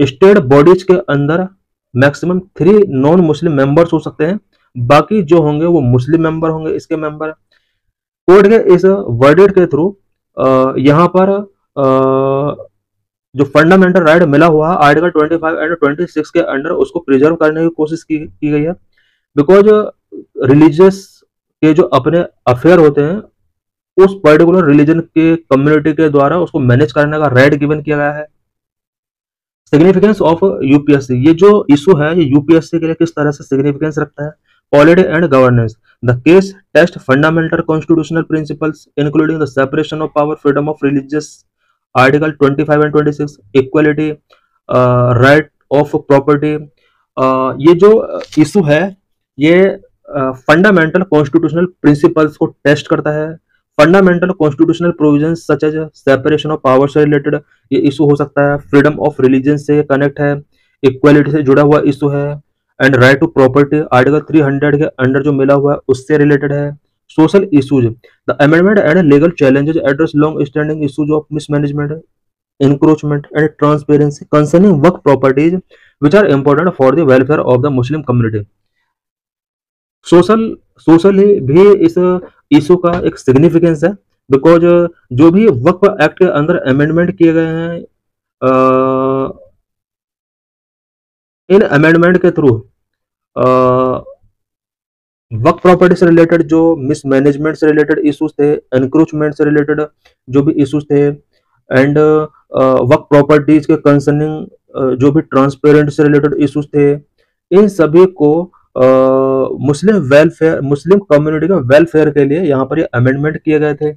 स्टेट बॉडीज के अंदर मैक्सिमम 3 नॉन मुस्लिम मेंबर्स हो सकते हैं, बाकी जो होंगे वो मुस्लिम मेंबर होंगे इसके मेंबर। कोर्ट के इस वर्डिक्ट के थ्रू यहाँ पर जो फंडामेंटल राइट मिला हुआ है आर्टिकल 25 एंड 26 के अंडर, उसको प्रिजर्व करने की कोशिश की गई है। बिकॉज रिलीजियस के जो अपने अफेयर होते हैं उस पर्टिकुलर रिलीजन के कम्युनिटी के द्वारा उसको मैनेज करने का राइट गिवन किया गया है। सिग्निफिकेंस ऑफ यूपीएससी, ये जो इशू है ये यूपीएससी के लिए किस तरह से सिग्निफिकेंस रखता है। Polity and governance, the case test fundamental constitutional principles including the separation of power, freedom of religious article 25 and 26, equality, right of property. ये जो इशू है ये फंडामेंटल कॉन्स्टिट्यूशनल प्रिंसिपल्स को टेस्ट करता है। Fundamental constitutional provisions such as separation of power से रिलेटेड ये इशू हो सकता है, फ्रीडम ऑफ रिलीजन से कनेक्ट है, इक्वलिटी से जुड़ा हुआ इशू है, and right to property article 300 के अंडर जो मिला हुआ है उससे रिलेटेड है। Social issues, the amendment and legal challenges address long standing issues of mismanagement, encroachment and transparency concerning work properties which are important for the welfare of the Muslim community। Socially भी इस इशू का एक सिग्निफिकेंस है, बिकॉज जो भी वक्फ एक्ट के अंदर अमेंडमेंट किए गए हैं, इन अमेंडमेंट के थ्रू वक्फ प्रॉपर्टी से रिलेटेड जो मिसमैनेजमेंट से रिलेटेड इश्यूज थे, एनक्रोचमेंट से रिलेटेड जो भी इश्यूज थे, एंड वक्फ प्रॉपर्टीज के कंसर्निंग जो भी ट्रांसपेरेंट से रिलेटेड इश्यूज थे, इन सभी को मुस्लिम वेलफेयर, मुस्लिम कम्युनिटी का वेलफेयर के लिए यहाँ पर ये अमेंडमेंट किए गए थे।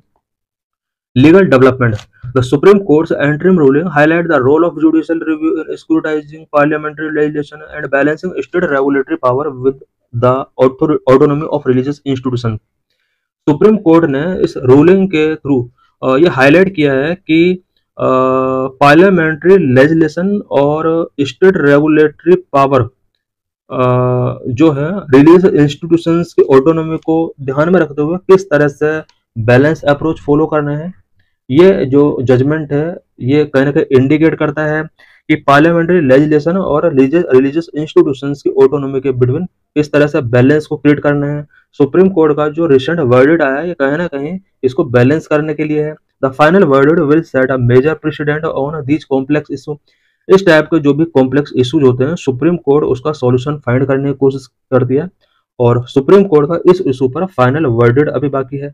Legal development, the Supreme Court's interim ruling highlight the role of judicial review in scrutinising parliamentary legislation and balancing state regulatory power with the autonomy of religious institution. Supreme court ने इस रूलिंग के थ्रू ये हाईलाइट किया है कि पार्लियामेंट्री लेजिस्लेशन और स्टेट रेगुलेटरी पावर जो है रिलीजियस इंस्टीट्यूशंस की ऑटोनॉमी को ध्यान में रखते हुए किस तरह से बैलेंस अप्रोच फॉलो करना है। ये जो जजमेंट है ये कहीं ना कहीं इंडिकेट करता है कि पार्लियामेंट्री लेजिस्लेशन और रिलीजियस इंस्टीट्यूशंस की ऑटोनॉमी के बिटवीन किस तरह से बैलेंस को क्रिएट करना है। सुप्रीम कोर्ट का जो रिसेंट वर्डिक्ट आया है ये कहीं ना कहीं इसको बैलेंस करने के लिए है। The final verdict will set a major precedent on these complex issue. इस टाइप के जो भी कॉम्प्लेक्स इश्यूज होते हैं सुप्रीम कोर्ट उसका सॉल्यूशन फाइंड करने की कोशिश करती है, और सुप्रीम कोर्ट का इस इशू पर फाइनल वर्डिक्ट अभी बाकी है।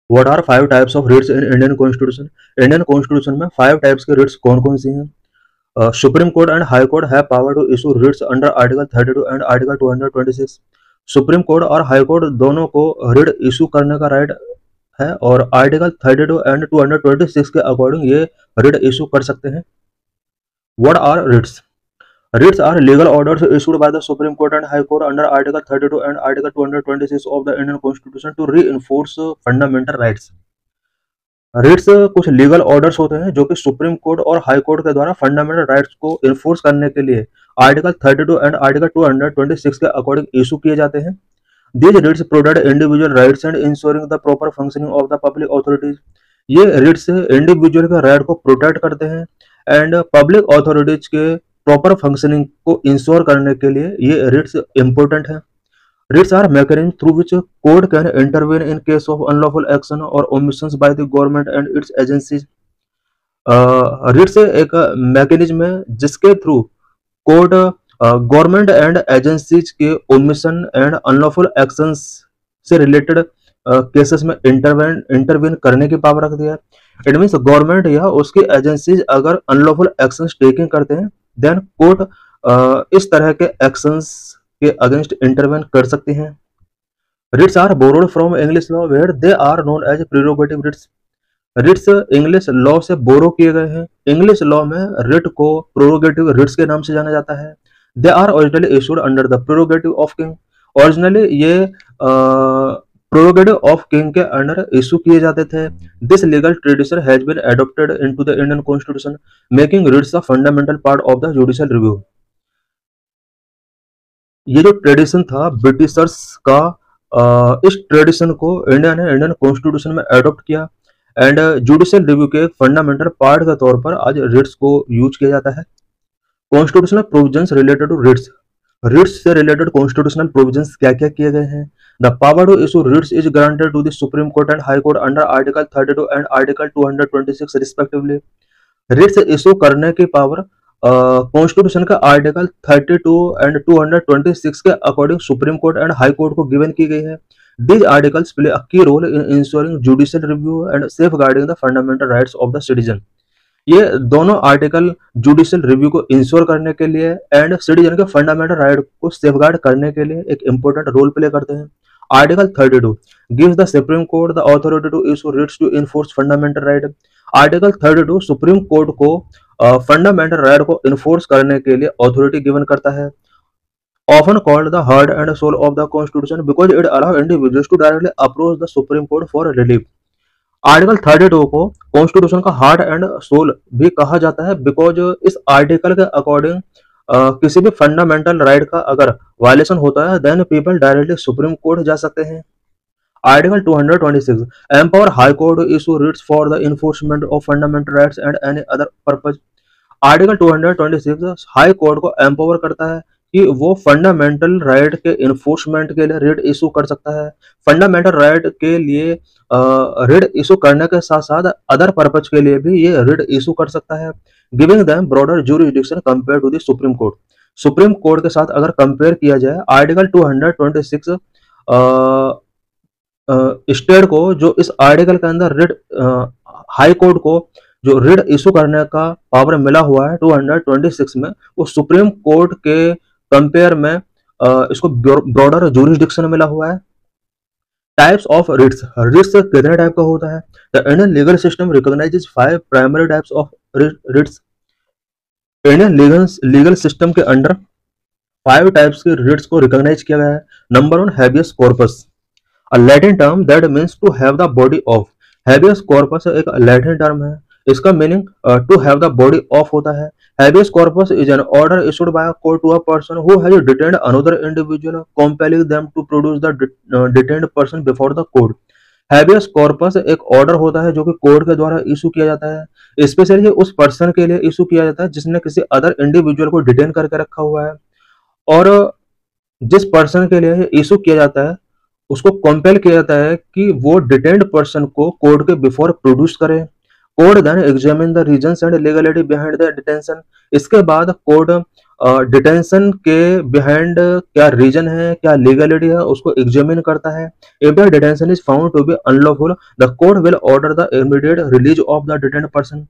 What are 5 types of writs in Indian constitution. Indian constitution में 5 टाइप्स के रिट्स कौन कौन सी हैं। Supreme court and high court have power to issue writs under article 32 and article 226। Supreme court और हाई कोर्ट दोनों को रिट इशू करने का राइट है, और आर्टिकल 32 एंड 226 के अकॉर्डिंग ये रिट इशू कर सकते हैं। What are writs. Writs are legal orders issued by the Supreme Court and High Court under Article 32 and Article 226 of the Indian Constitution to reinforce fundamental rights. Writs कुछ लीगल ऑर्डर्स होते हैं जो कि सुप्रीम कोर्ट और हाई कोर्ट के द्वारा फंडामेंटल राइट्स को इन्फोर्स करने के लिए आर्टिकल 32 एंड आर्टिकल 226 के अकॉर्डिंग इशू किए जाते हैं. These writs protect individual rights and ensuring the proper functioning of the public authorities. ये writs इंडिविजुअल के राइट को प्रोटेक्ट करते हैं एंड पब्लिक अथॉरिटीज के प्रॉपर फंक्शनिंग को इंश्योर करने के लिए ये writs इम्पोर्टेंट है. Writs are mechanisms through which court can intervene in case of unlawful action or omissions by the government and its agencies. Writs एक मैकेनिज्म है जिसके through court government and agencies के ओमिशन एंड अनलॉफुल एक्शंस से रिलेटेड केसेस में इंटरवेन करने की पावर रखती है. इट मीन्स गवर्नमेंट या उसकी एजेंसीज अगर अनलॉफुल एक्शंस टेकिंग करते हैं देन कोर्ट इस तरह के एक्शंस के अगेंस्ट इंटरवेन कर सकती हैं. Writs are borrowed from English law where they are known as prerogative writs. Writs English law से बोरो किए गए हैं. इंग्लिश लॉ में रिट को प्रोरोगेटिव रिट्स के नाम से जाना जाता है. They are originally issued under the prerogative of king. Originally ये प्रोरोगेटिव ऑफ किंग के अंडर इशू किए जाते थे. This legal tradition has been adopted into the Indian constitution making Ritz a fundamental part of the judicial review. ये जो ट्रेडिशन था ब्रिटिशर्स का, इस ट्रेडिशन को इंडिया ने इंडियन कॉन्स्टिट्यूशन में एडॉप्ट किया एंड जुडिशियल रिव्यू के फंडामेंटल पार्ट के तौर पर आज रिट्स को यूज किया जाता है. Constitutional provisions related to writs. Writs से रिलेटेड कॉन्स्टिट्यूशनल प्रोविजंस क्या क्या किए गए हैं. The power to issue writs is granted to the supreme court and high court under article 32 and article 226 respectively. Writs issue करने की पावर कॉन्स्टिट्यूशन का आर्टिकल 32 एंड 226 के according supreme court and high court को गिवन की गई है. These articles play a key role in ensuring judicial review and safeguarding the fundamental rights of the citizen. ये दोनों आर्टिकल जुडिशियल रिव्यू को इंश्योर करने के लिए एंड सिटीजन के फंडामेंटल राइट को सेफगार्ड करने के लिए एक इंपॉर्टेंट रोल प्ले करते हैं. Article 32 gives the Supreme Court the authority to issue writs to enforce fundamental right. Article 32 supreme court को फंडामेंटल राइट को इन्फोर्स करने के लिए अथॉरिटी गिवन करता है. Often called the heart and soul of the Constitution because it allows individuals to directly approach the Supreme Court for relief. Article 32 को कॉन्स्टिट्यूशन का हार्ट एंड सोल भी कहा जाता है बिकॉज इस आर्टिकल के अकॉर्डिंग किसी भी फंडामेंटल राइट का अगर वायलेशन होता है then people directly supreme court जा सकते हैं. Article 226 empower high court to issue writs for the enforcement of fundamental rights and any other purpose. Article 226 high court को एम्पावर करता है कि वो फंडामेंटल राइट के इन्फोर्समेंट के लिए रिट इशू कर सकता है. फंडामेंटल राइट के लिए रिट इशू करने के साथ साथ अदर पर्पज के लिए भी ये रिट इशू कर सकता है. Giving them broader jurisdiction compare to the supreme court. Supreme court के साथ अगर कंपेयर किया जाए आर्टिकल 226 स्टेट को जो इस आर्टिकल के अंदर रिट हाई कोर्ट को जो रिट इशू करने का पावर मिला हुआ है 226 में वो सुप्रीम कोर्ट के कंपेयर में इसको ब्रॉडर ज्यूरिसडिक्शन मिला हुआ है. Types of writs. रिट्स कितने टाइप का होता है. The Indian legal system recognizes 5 primary types of writs. Indian legal system के अंडर 5 टाइप्स के रिट्स को रिकॉग्नाइज किया गया है. Number 1 habeas corpus, a Latin term that means to have the body of. Habeas corpus एक लैटिन टर्म है. इसका meaning to have the body of होता है. Habeas corpus is an order issued by a court to a person who has detained another individual, compelling them to produce the detained person before the court. Habeas corpus एक ऑर्डर होता है जो कि कोर्ट के द्वारा इशू किया जाता है. स्पेशली उस पर्सन के लिए इशू किया जाता है जिसने किसी अदर इंडिविजुअल को डिटेन करके रखा हुआ है और जिस पर्सन के लिए इशू किया जाता है उसको कंपेल किया जाता है कि वो डिटेन्ड पर्सन को कोर्ट के बिफोर प्रोड्यूस करे. Court then examine the reasons and legality behind the detention. इसके बाद कोर्ट डिटेंशन के बिहाइंड क्या रीजन है क्या लीगलिटी है उसको एग्जामिन करता है. If the detention is found to be unlawful the court will order the immediate release of the detained person.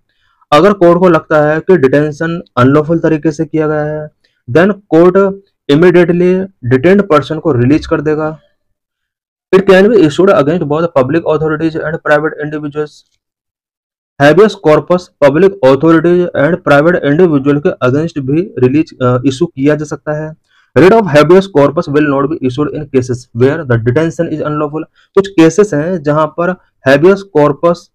अगर कोर्ट को लगता है कि डिटेंशन अनलॉफुल तरीके से किया गया है then court immediately detained person को रिलीज कर देगा. It can be issued against both public authorities and private individuals. Habeas corpus public authorities and private individual के अगेंस्ट भी रिलीज इशू किया जा सकता है। Writ of habeas corpus will not be issued in cases where the detention is unlawful. कुछ केसेस हैं जहां पर हैबियस कॉर्पस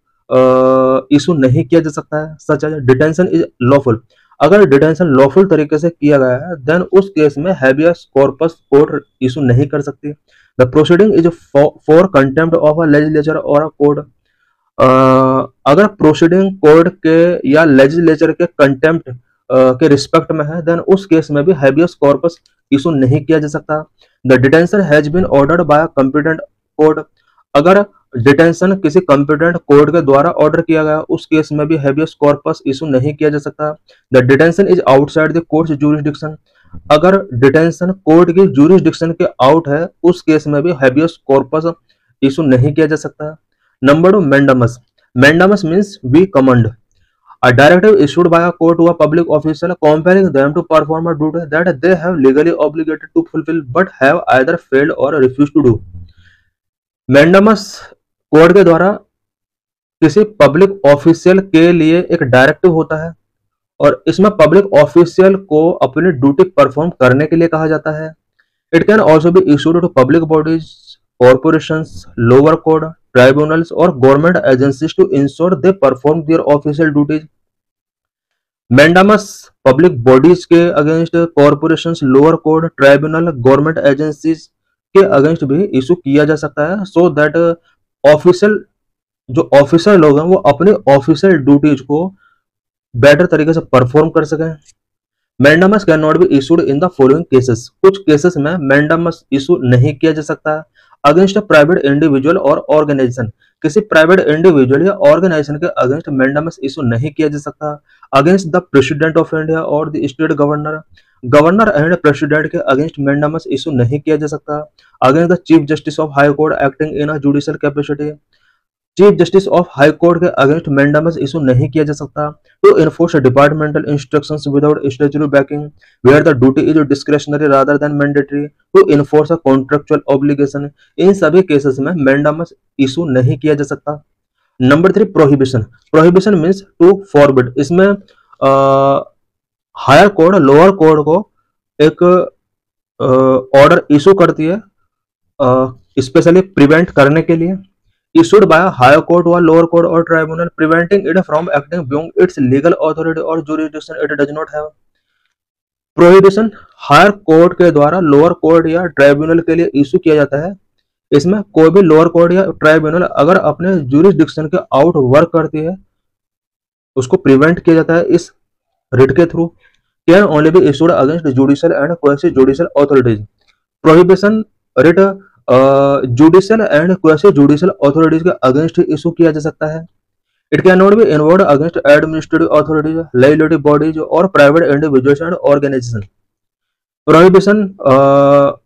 इशू नहीं किया जा सकता है, such as detention is lawful. अगर डिटेंशन लॉफुल तरीके से किया गया है देन उस केस में हैबियस कॉर्पस कोर्ट इशू नहीं कर सकती। The proceeding is for contempt of a legislature और अ कोर्ट। अगर प्रोसीडिंग कोर्ट के या लेजिस्लेचर के कंटेम्प्ट के रिस्पेक्ट में है देन उस केस में भी हैबियस कॉर्पस इशू नहीं किया जा सकता। The detention has been ordered by competent court. अगर डिटेंशन किसी कॉम्पिटेंट कोर्ट के द्वारा ऑर्डर किया गया उस केस में भी हैबियस कॉर्पस इशू नहीं किया जा सकता। The detention is outside the court jurisdiction. अगर डिटेंशन कोर्ट की ज्यूरिसडिक्शन के आउट है उस केस में भी हैबियस कॉर्पस इशू नहीं किया जा सकता। Number 2, mandamus. Mandamus means we command. A directive issued by a court to a public official compelling them to perform a duty that they have legally obligated to fulfill but have either failed or refused to do. Mandamus court के द्वारा किसी पब्लिक ऑफिशियल के लिए एक डायरेक्टिव होता है और इसमें पब्लिक ऑफिशियल को अपनी ड्यूटी परफॉर्म करने के लिए कहा जाता है। It can also be issued to public bodies, corporations, lower court, tribunals or government agencies to ensure they perform their official duties. Mandamus public bodies के against, corporations, lower court, tribunal, government agencies के अगेंस्ट भी इशू किया जा सकता है सो दैट ऑफिशियल जो ऑफिसर लोग हैं वो अपनी ऑफिशियल ड्यूटीज को बेटर तरीके से परफॉर्म कर सकें। Mandamus can not be issued in the following cases. कुछ केसेस में मैंडामस इशू नहीं किया जा सकता है। अगेंस्ट अ प्राइवेट इंडिविजुअल और ऑर्गेनाइजेशन, किसी प्राइवेट इंडिविजुअल या ऑर्गेनाइजेशन के अगेंस्ट मैंडामस इशू नहीं किया जा सकता। Against the President of India और the state governor, governor and president के अगेंस्ट मैंडामस इशू नहीं किया जा सकता। Against the chief justice of high court acting in a judicial capacity, chief justice of high court के अगेंस्ट मैंडामस इशू नहीं किया जा सकता। To enforce departmental instructions without statutory backing where the duty is discretionary rather than mandatory, to enforce a contractual obligation, इन सभी केसेस में मैंडामस इशू नहीं किया जा सकता। Number 3, prohibition. Prohibition means to forbid. इसमें हायर कोर्ट लोअर कोर्ट को एक ऑर्डर इशू करती है स्पेशली प्रिवेंट करने के लिए, issued by a higher court or lower court or tribunal preventing it from acting beyond its legal authority or jurisdiction it does not have. Prohibition higher court के द्वारा लोअर कोर्ट या ट्राइब्यूनल के लिए इशू किया जाता है। इसमें कोई भी लोअर कोर्ट या ट्राइब्यूनल अगर अपने जुरिसडिक्शन के आउट वर्क करती है उसको प्रिवेंट किया जाता है इस रिट के थ्रू। Can only be issued against judicial and quasi judicial authorities. Prohibition writ judicial and quasi judicial authorities के अगेंस्ट इशू किया जा सकता है। It can not be involve against administrative authorities, legislative bodies और private individuals and organisation. Prohibition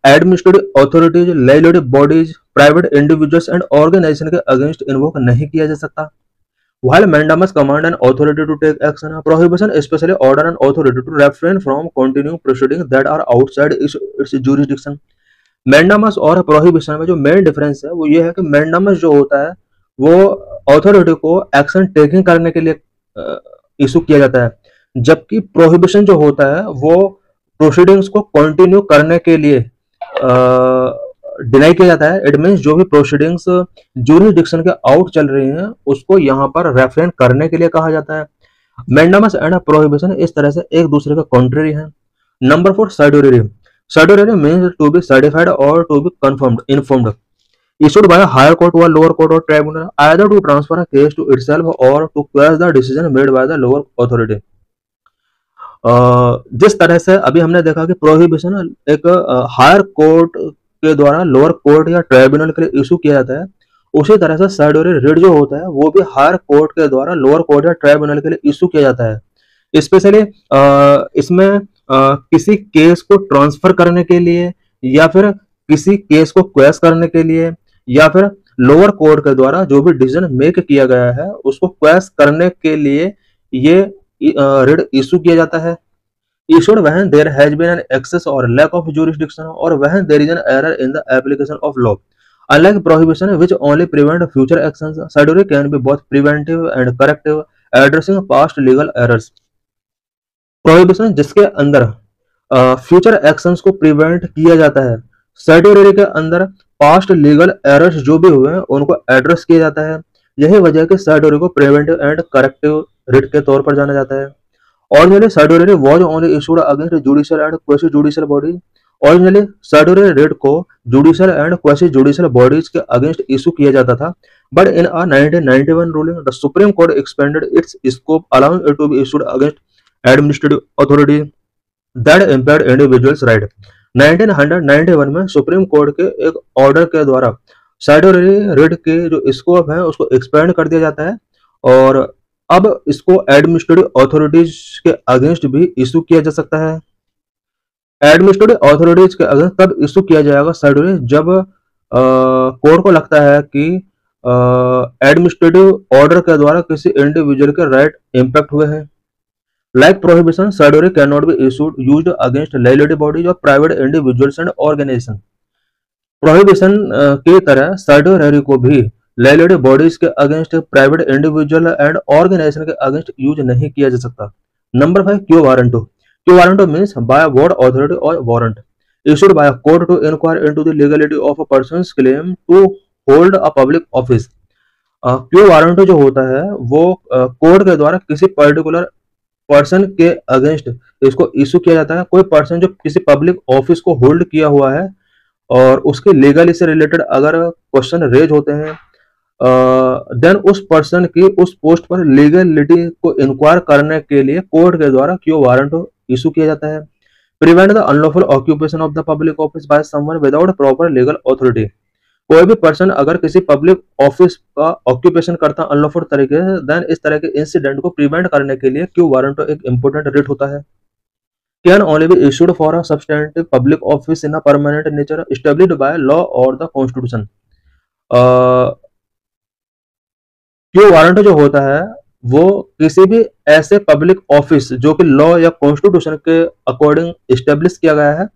administrative authorities, legislative bodies, private individuals and organisation के अगेंस्ट इन्वोक नहीं किया जा सकता। While mandamus command an authority to take action, prohibition especially order an authority to refrain from continuing proceedings that are outside its jurisdiction. Mandamus और प्रोहिबिशन में जो मेन डिफरेंस है वो ये है कि मैंडामस जो होता है वो अथॉरिटी को एक्शन टेकिंग करने के लिए इशू किया जाता है, जबकि प्रोहिबिशन जो होता है वो प्रोसीडिंग्स को कंटिन्यू करने के लिए डिनाई किया जाता है। इट मींस जो भी प्रोसीडिंग्स ज्यूरिसडिक्शन के आउट चल रही हैं उसको यहाँ पर रेफरेंस करने के लिए कहा जाता है। मैंडामस एंड प्रोहिबिशन इस तरह से एक दूसरे का कॉन्ट्ररी है। Number 4, सर्ड्यूरेरी। Certiorari means to be certified or to be confirmed, informed, issued by a higher court or lower court or tribunal, either to transfer a case to itself or to quash the decision made by the lower authority. जिस तरह से अभी हमने देखा कि प्रोहिबिशन एक हायर कोर्ट के द्वारा लोअर कोर्ट या ट्राइब्यूनल के लिए इशू किया जाता है, उसी तरह से सर्ड्यूरेरी रिट जो होता है वो भी हायर कोर्ट के द्वारा लोअर कोर्ट या ट्राइब्यूनल के लिए इशू किया जाता है। स्पेशली इसमें किसी केस को ट्रांसफर करने के लिए या फिर किसी केस को क्वेश करने के लिए या फिर लोअर कोर्ट के द्वारा जो भी डिसीजन मेक किया गया है उसको क्वेश करने के लिए ये रिट इशू किया जाता है। Issued when there has been an excess और लैक ऑफ जुरिसडिक्शन और when there is an error in the application of law. Unlike prohibition, which only prevent future actions, Saduri can be both preventive and corrective, addressing past legal errors. Prohibition जिसके अंदर फ्यूचर एक्शंस को प्रिवेंट किया जाता है, सर्टिफिकेट के अंदर पास्ट लीगल एरर्स जो भी हुए हैं उनको एड्रेस किया जाता है। यही वजह है कि सर्टिफिकेट को प्रिवेंटिव एंड करेक्टिव रिट के तौर पर जाना जाता है। Originally, certificate was only issued against judicial and quasi judicial body. Originally certificate writ को judicial and quasi judicial bodies के अगेंस्ट इशू किया जाता था, but in a 1991 ruling the supreme Court expanded its scope allowing it to be issued against administrative authority that impaired individuals right. 1991 में सुप्रीम कोर्ट के एक ऑर्डर के द्वारा सर्टिफिकेट रिट के जो स्कोप है उसको एक्सपेंड कर दिया जाता है, और अब इसको एडमिनिस्ट्रेटिव अथॉरिटीज के अगेंस्ट भी इशू किया जा सकता है। एडमिनिस्ट्रेटिव अथॉरिटीज के अगेंस्ट तब इशू किया जाएगा सर्टिफिकेट जब कोर्ट को लगता है कि एडमिनिस्ट्रेटिव ऑर्डर के द्वारा किसी इंडिविजुअल के राइट इम्पैक्ट हुए हैं। Like prohibition, certiorari cannot be issued used against legislative bodies or private individuals and organizations. Prohibition की तरह certiorari को भी legislative bodies के against, private individual and organization के against यूज नहीं किया जा सकता। Number 5, quo warranto. Quo warranto means by a word authority or warrant issued by a court to inquire into the legality of a person's claim to hold a public office. Quo warranto जो होता है वो कोर्ट के द्वारा किसी पर्टिकुलर पर्सन के अगेंस्ट इसको इशू किया जाता है। कोई पर्सन जो किसी पब्लिक ऑफिस को होल्ड किया हुआ है और उसके लीगली से रिलेटेड अगर क्वेश्चन रेज होते हैं, देन उस पर्सन की उस पोस्ट पर लीगलिटी को इंक्वायर करने के लिए कोर्ट के द्वारा क्यू वारंट इशू किया जाता है। Prevent the unlawful occupation of the public office by someone without proper legal authority. कोई भी पर्सन अगर किसी पब्लिक ऑफिस का ऑक्यूपेशन करता है अनलॉफुल तरीके से, देन इस तरह के इंसिडेंट को प्रिवेंट करने के लिए क्यू वारंट एक इंपॉर्टेंट रिट होता है। Can only be issued for a substantive public office in a permanent nature established by law और द कॉन्स्टिट्यूशन। क्यू वारंट जो होता है वो किसी भी ऐसे पब्लिक ऑफिस जो कि लॉ या कॉन्स्टिट्यूशन के अकॉर्डिंग एस्टेब्लिश किया गया है,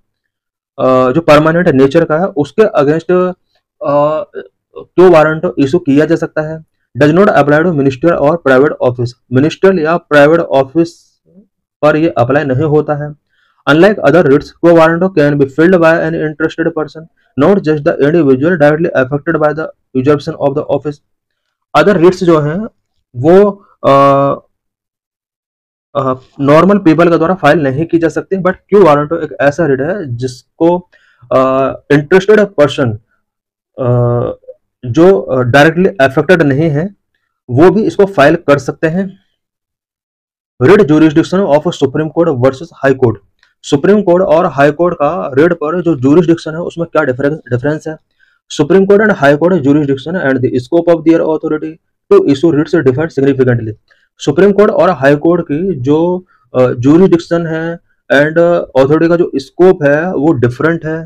जो परमानेंट नेचर का है, उसके अगेंस्ट क्यू वारंट इशू किया जा सकता है। Does not apply to minister और प्राइवेट ऑफिस। मिनिस्टर या प्राइवेट ऑफिस पर ये अप्लाई नहीं होता है। Unlike other writs, quo warranto can be filed by an interested person, not just the individual directly affected by the usurpation of the office. Other writs जो हैं वो नॉर्मल पीपल के द्वारा फाइल नहीं की जा सकती, बट क्यू वारंट एक ऐसा रिट है जिसको इंटरेस्टेड पर्सन जो डायरेक्टली अफेक्टेड नहीं है वो भी इसको फाइल कर सकते हैं। Writ jurisdiction of supreme court versus high court. Supreme court और हाई कोर्ट का रिट पर जो ज्यूरिसडिक्शन है उसमें क्या डिफरेंस है। Supreme court and high court jurisdiction and the scope of their authority to issue writs differ significantly. Supreme court और हाई कोर्ट की जो ज्यूरिसडिक्शन है एंड अथॉरिटी का जो स्कोप है वो डिफरेंट है।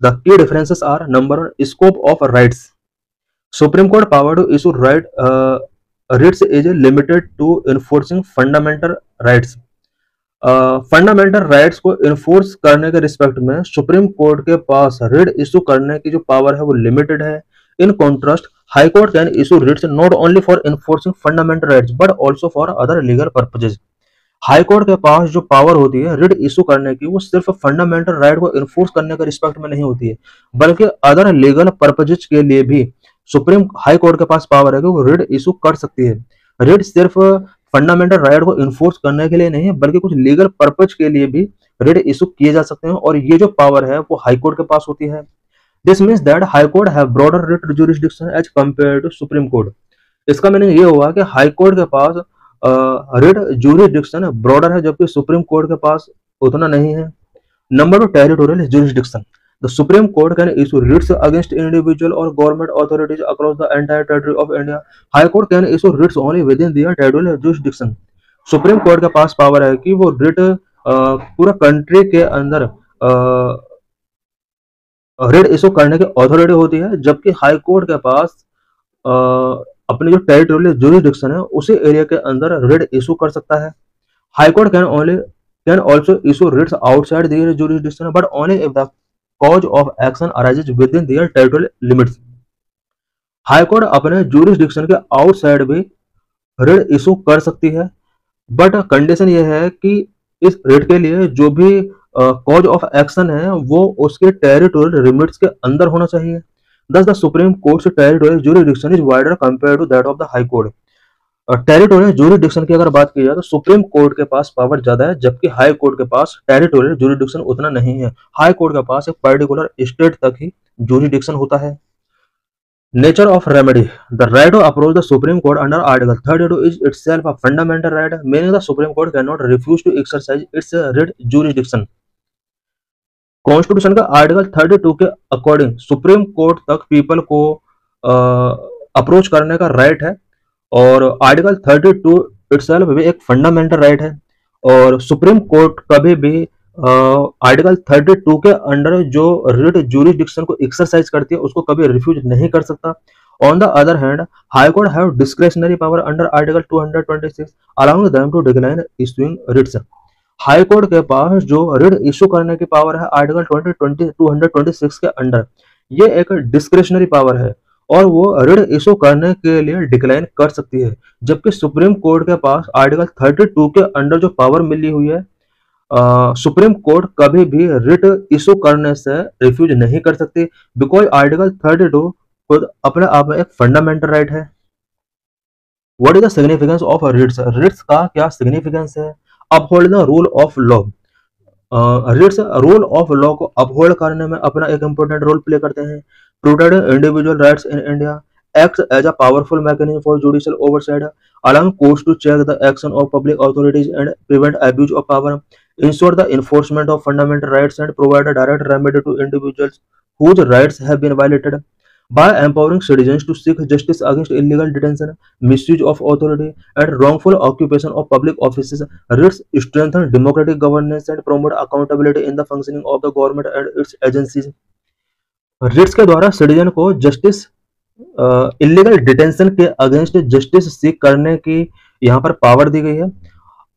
The key differences are: number 1, scope of rights. Supreme Court power to issue writs is limited to enforcing fundamental rights. Fundamental rights को इन्फोर्स करने के रिस्पेक्ट में सुप्रीम कोर्ट के पास रिट इशू करने की जो पावर है वो लिमिटेड है। In contrast, high court can issue Ritz not only for enforcing fundamental rights but also for other legal purposes. High court के पास जो पावर होती है रिट इशू करने की वो सिर्फ फंडामेंटल राइट को इन्फोर्स करने के रिस्पेक्ट में नहीं होती है, बल्कि अदर लीगल पर्पजेज के लिए भी सुप्रीम हाई कोर्ट के पास पावर है कि वो रिट इशू कर सकती है। रिट सिर्फ फंडामेंटल राइट को इन्फोर्स करने के लिए नहीं बल्कि कुछ लीगल पर्पज के लिए भी रिट इशू किए जा सकते हैं, और ये जो पावर है वो हाई कोर्ट के पास होती है। This means that high court have broader writ jurisdiction as compare to supreme court. इसका मीनिंग ये हुआ कि हाई कोर्ट के पास रिट ज्यूरिसडिक्शन ब्रॉडर है जबकि सुप्रीम कोर्ट के पास उतना नहीं है। Number 2, territorial jurisdiction. The supreme Court can issue writs against individual और government authorities across the entire territory of India. High court can issue writs only within their territorial jurisdiction. Supreme court के पास पावर है कि वो रिट पूरा कंट्री के अंदर रिट इशू करने की अथॉरिटी होती है, जबकि हाई कोर्ट के पास अपनी जो टेरिटोरियल ज्यूरिसडिक्शन है उसी एरिया के अंदर रिट इशू कर सकता है। High court can also issue writs outside their jurisdiction but only if the cause of action arises within their territorial limits. High court अपने जूरिसडिक्शन के आउटसाइड भी रिट इशू कर सकती है, बट कंडीशन ये है कि इस रिट के लिए जो भी कॉज ऑफ एक्शन है वो उसके टेरिटोरियल लिमिट्स के अंदर होना चाहिए। Thus, the Supreme Court's territorial jurisdiction is wider compared to that of the High Court. Territorial jurisdiction की अगर बात की जाए तो सुप्रीम कोर्ट के पास पावर ज्यादा है, जबकि हाई कोर्ट के पास टेरिटोरियल जुरिडिक्शन उतना नहीं है। हाई कोर्ट के पास एक पर्टिकुलर स्टेट तक ही जुरिडिक्शन होता है। Nature of remedy: the right to approach the Supreme Court under Article 32 is itself a fundamental right, meaning the Supreme Court cannot refuse to exercise its writ jurisdiction. Constitution का आर्टिकल 32 के अकॉर्डिंग सुप्रीम कोर्ट तक पीपल को अप्रोच करने का राइट है, और आर्टिकल 32 इटसेल्फ भी एक फंडामेंटल राइट है, और सुप्रीम कोर्ट कभी भी आर्टिकल 32 के अंडर जो रिट जुरिसडिक्शन को एक्सरसाइज करती है उसको कभी रिफ्यूज नहीं कर सकता। On the other hand, high court have discretionary power under article 226 allowing them to decline issuing writs. High court के पास जो रिट इशू करने की पावर है आर्टिकल 226 के अंडर, ये एक डिस्क्रिशनरी पावर है और वो रिट इशू करने के लिए डिक्लाइन कर सकती है, जबकि सुप्रीम कोर्ट के पास आर्टिकल 32 के अंडर जो पावर मिली हुई है, सुप्रीम कोर्ट कभी भी रिट इशू करने से रिफ्यूज नहीं कर सकती, बिकॉज आर्टिकल 32 खुद अपने आप में एक फंडामेंटल राइट है। What is the significance of writs? Writs का क्या सिग्निफिकेंस है? Uphold the rule of law. Writs rule of law को अपहोल्ड करने में अपना एक इंपॉर्टेंट रोल प्ले करते हैं। Protecting individual rights in India, acts as a powerful mechanism for judicial oversight, allowing courts to check the action of public authorities and prevent abuse of power, ensure the enforcement of fundamental rights, and provide a direct remedy to individuals whose rights have been violated. By empowering citizens to seek justice against illegal detention, misuse of authority, and wrongful occupation of public offices, writs strengthen democratic governance and promote accountability in the functioning of the government and its agencies. Writs के द्वारा सिटीजन को जस्टिस, इलीगल डिटेंशन के अगेंस्ट जस्टिस सीख करने की यहाँ पर पावर दी गई है।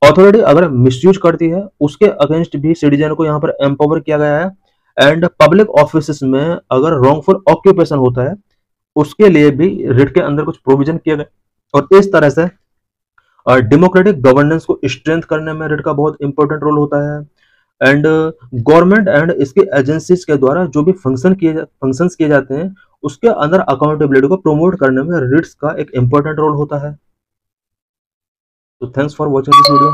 अथॉरिटी अगर मिसयूज करती है उसके अगेंस्ट भी सिटीजन को यहाँ पर एम्पावर किया गया है। एंड पब्लिक ऑफिस में अगर रॉन्गफुल ऑक्यूपेशन होता है उसके लिए भी रिट के अंदर कुछ प्रोविजन किया गया, और इस तरह से डेमोक्रेटिक गवर्नेंस को स्ट्रेंथ करने में रिट का बहुत इंपॉर्टेंट रोल होता है। एंड गवर्नमेंट एंड इसकी एजेंसीज के द्वारा जो भी फंक्शंस किए जाते हैं उसके अंदर अकाउंटेबिलिटी को प्रमोट करने में रिट्स का एक इंपॉर्टेंट रोल होता है। तो thanks for watching this video.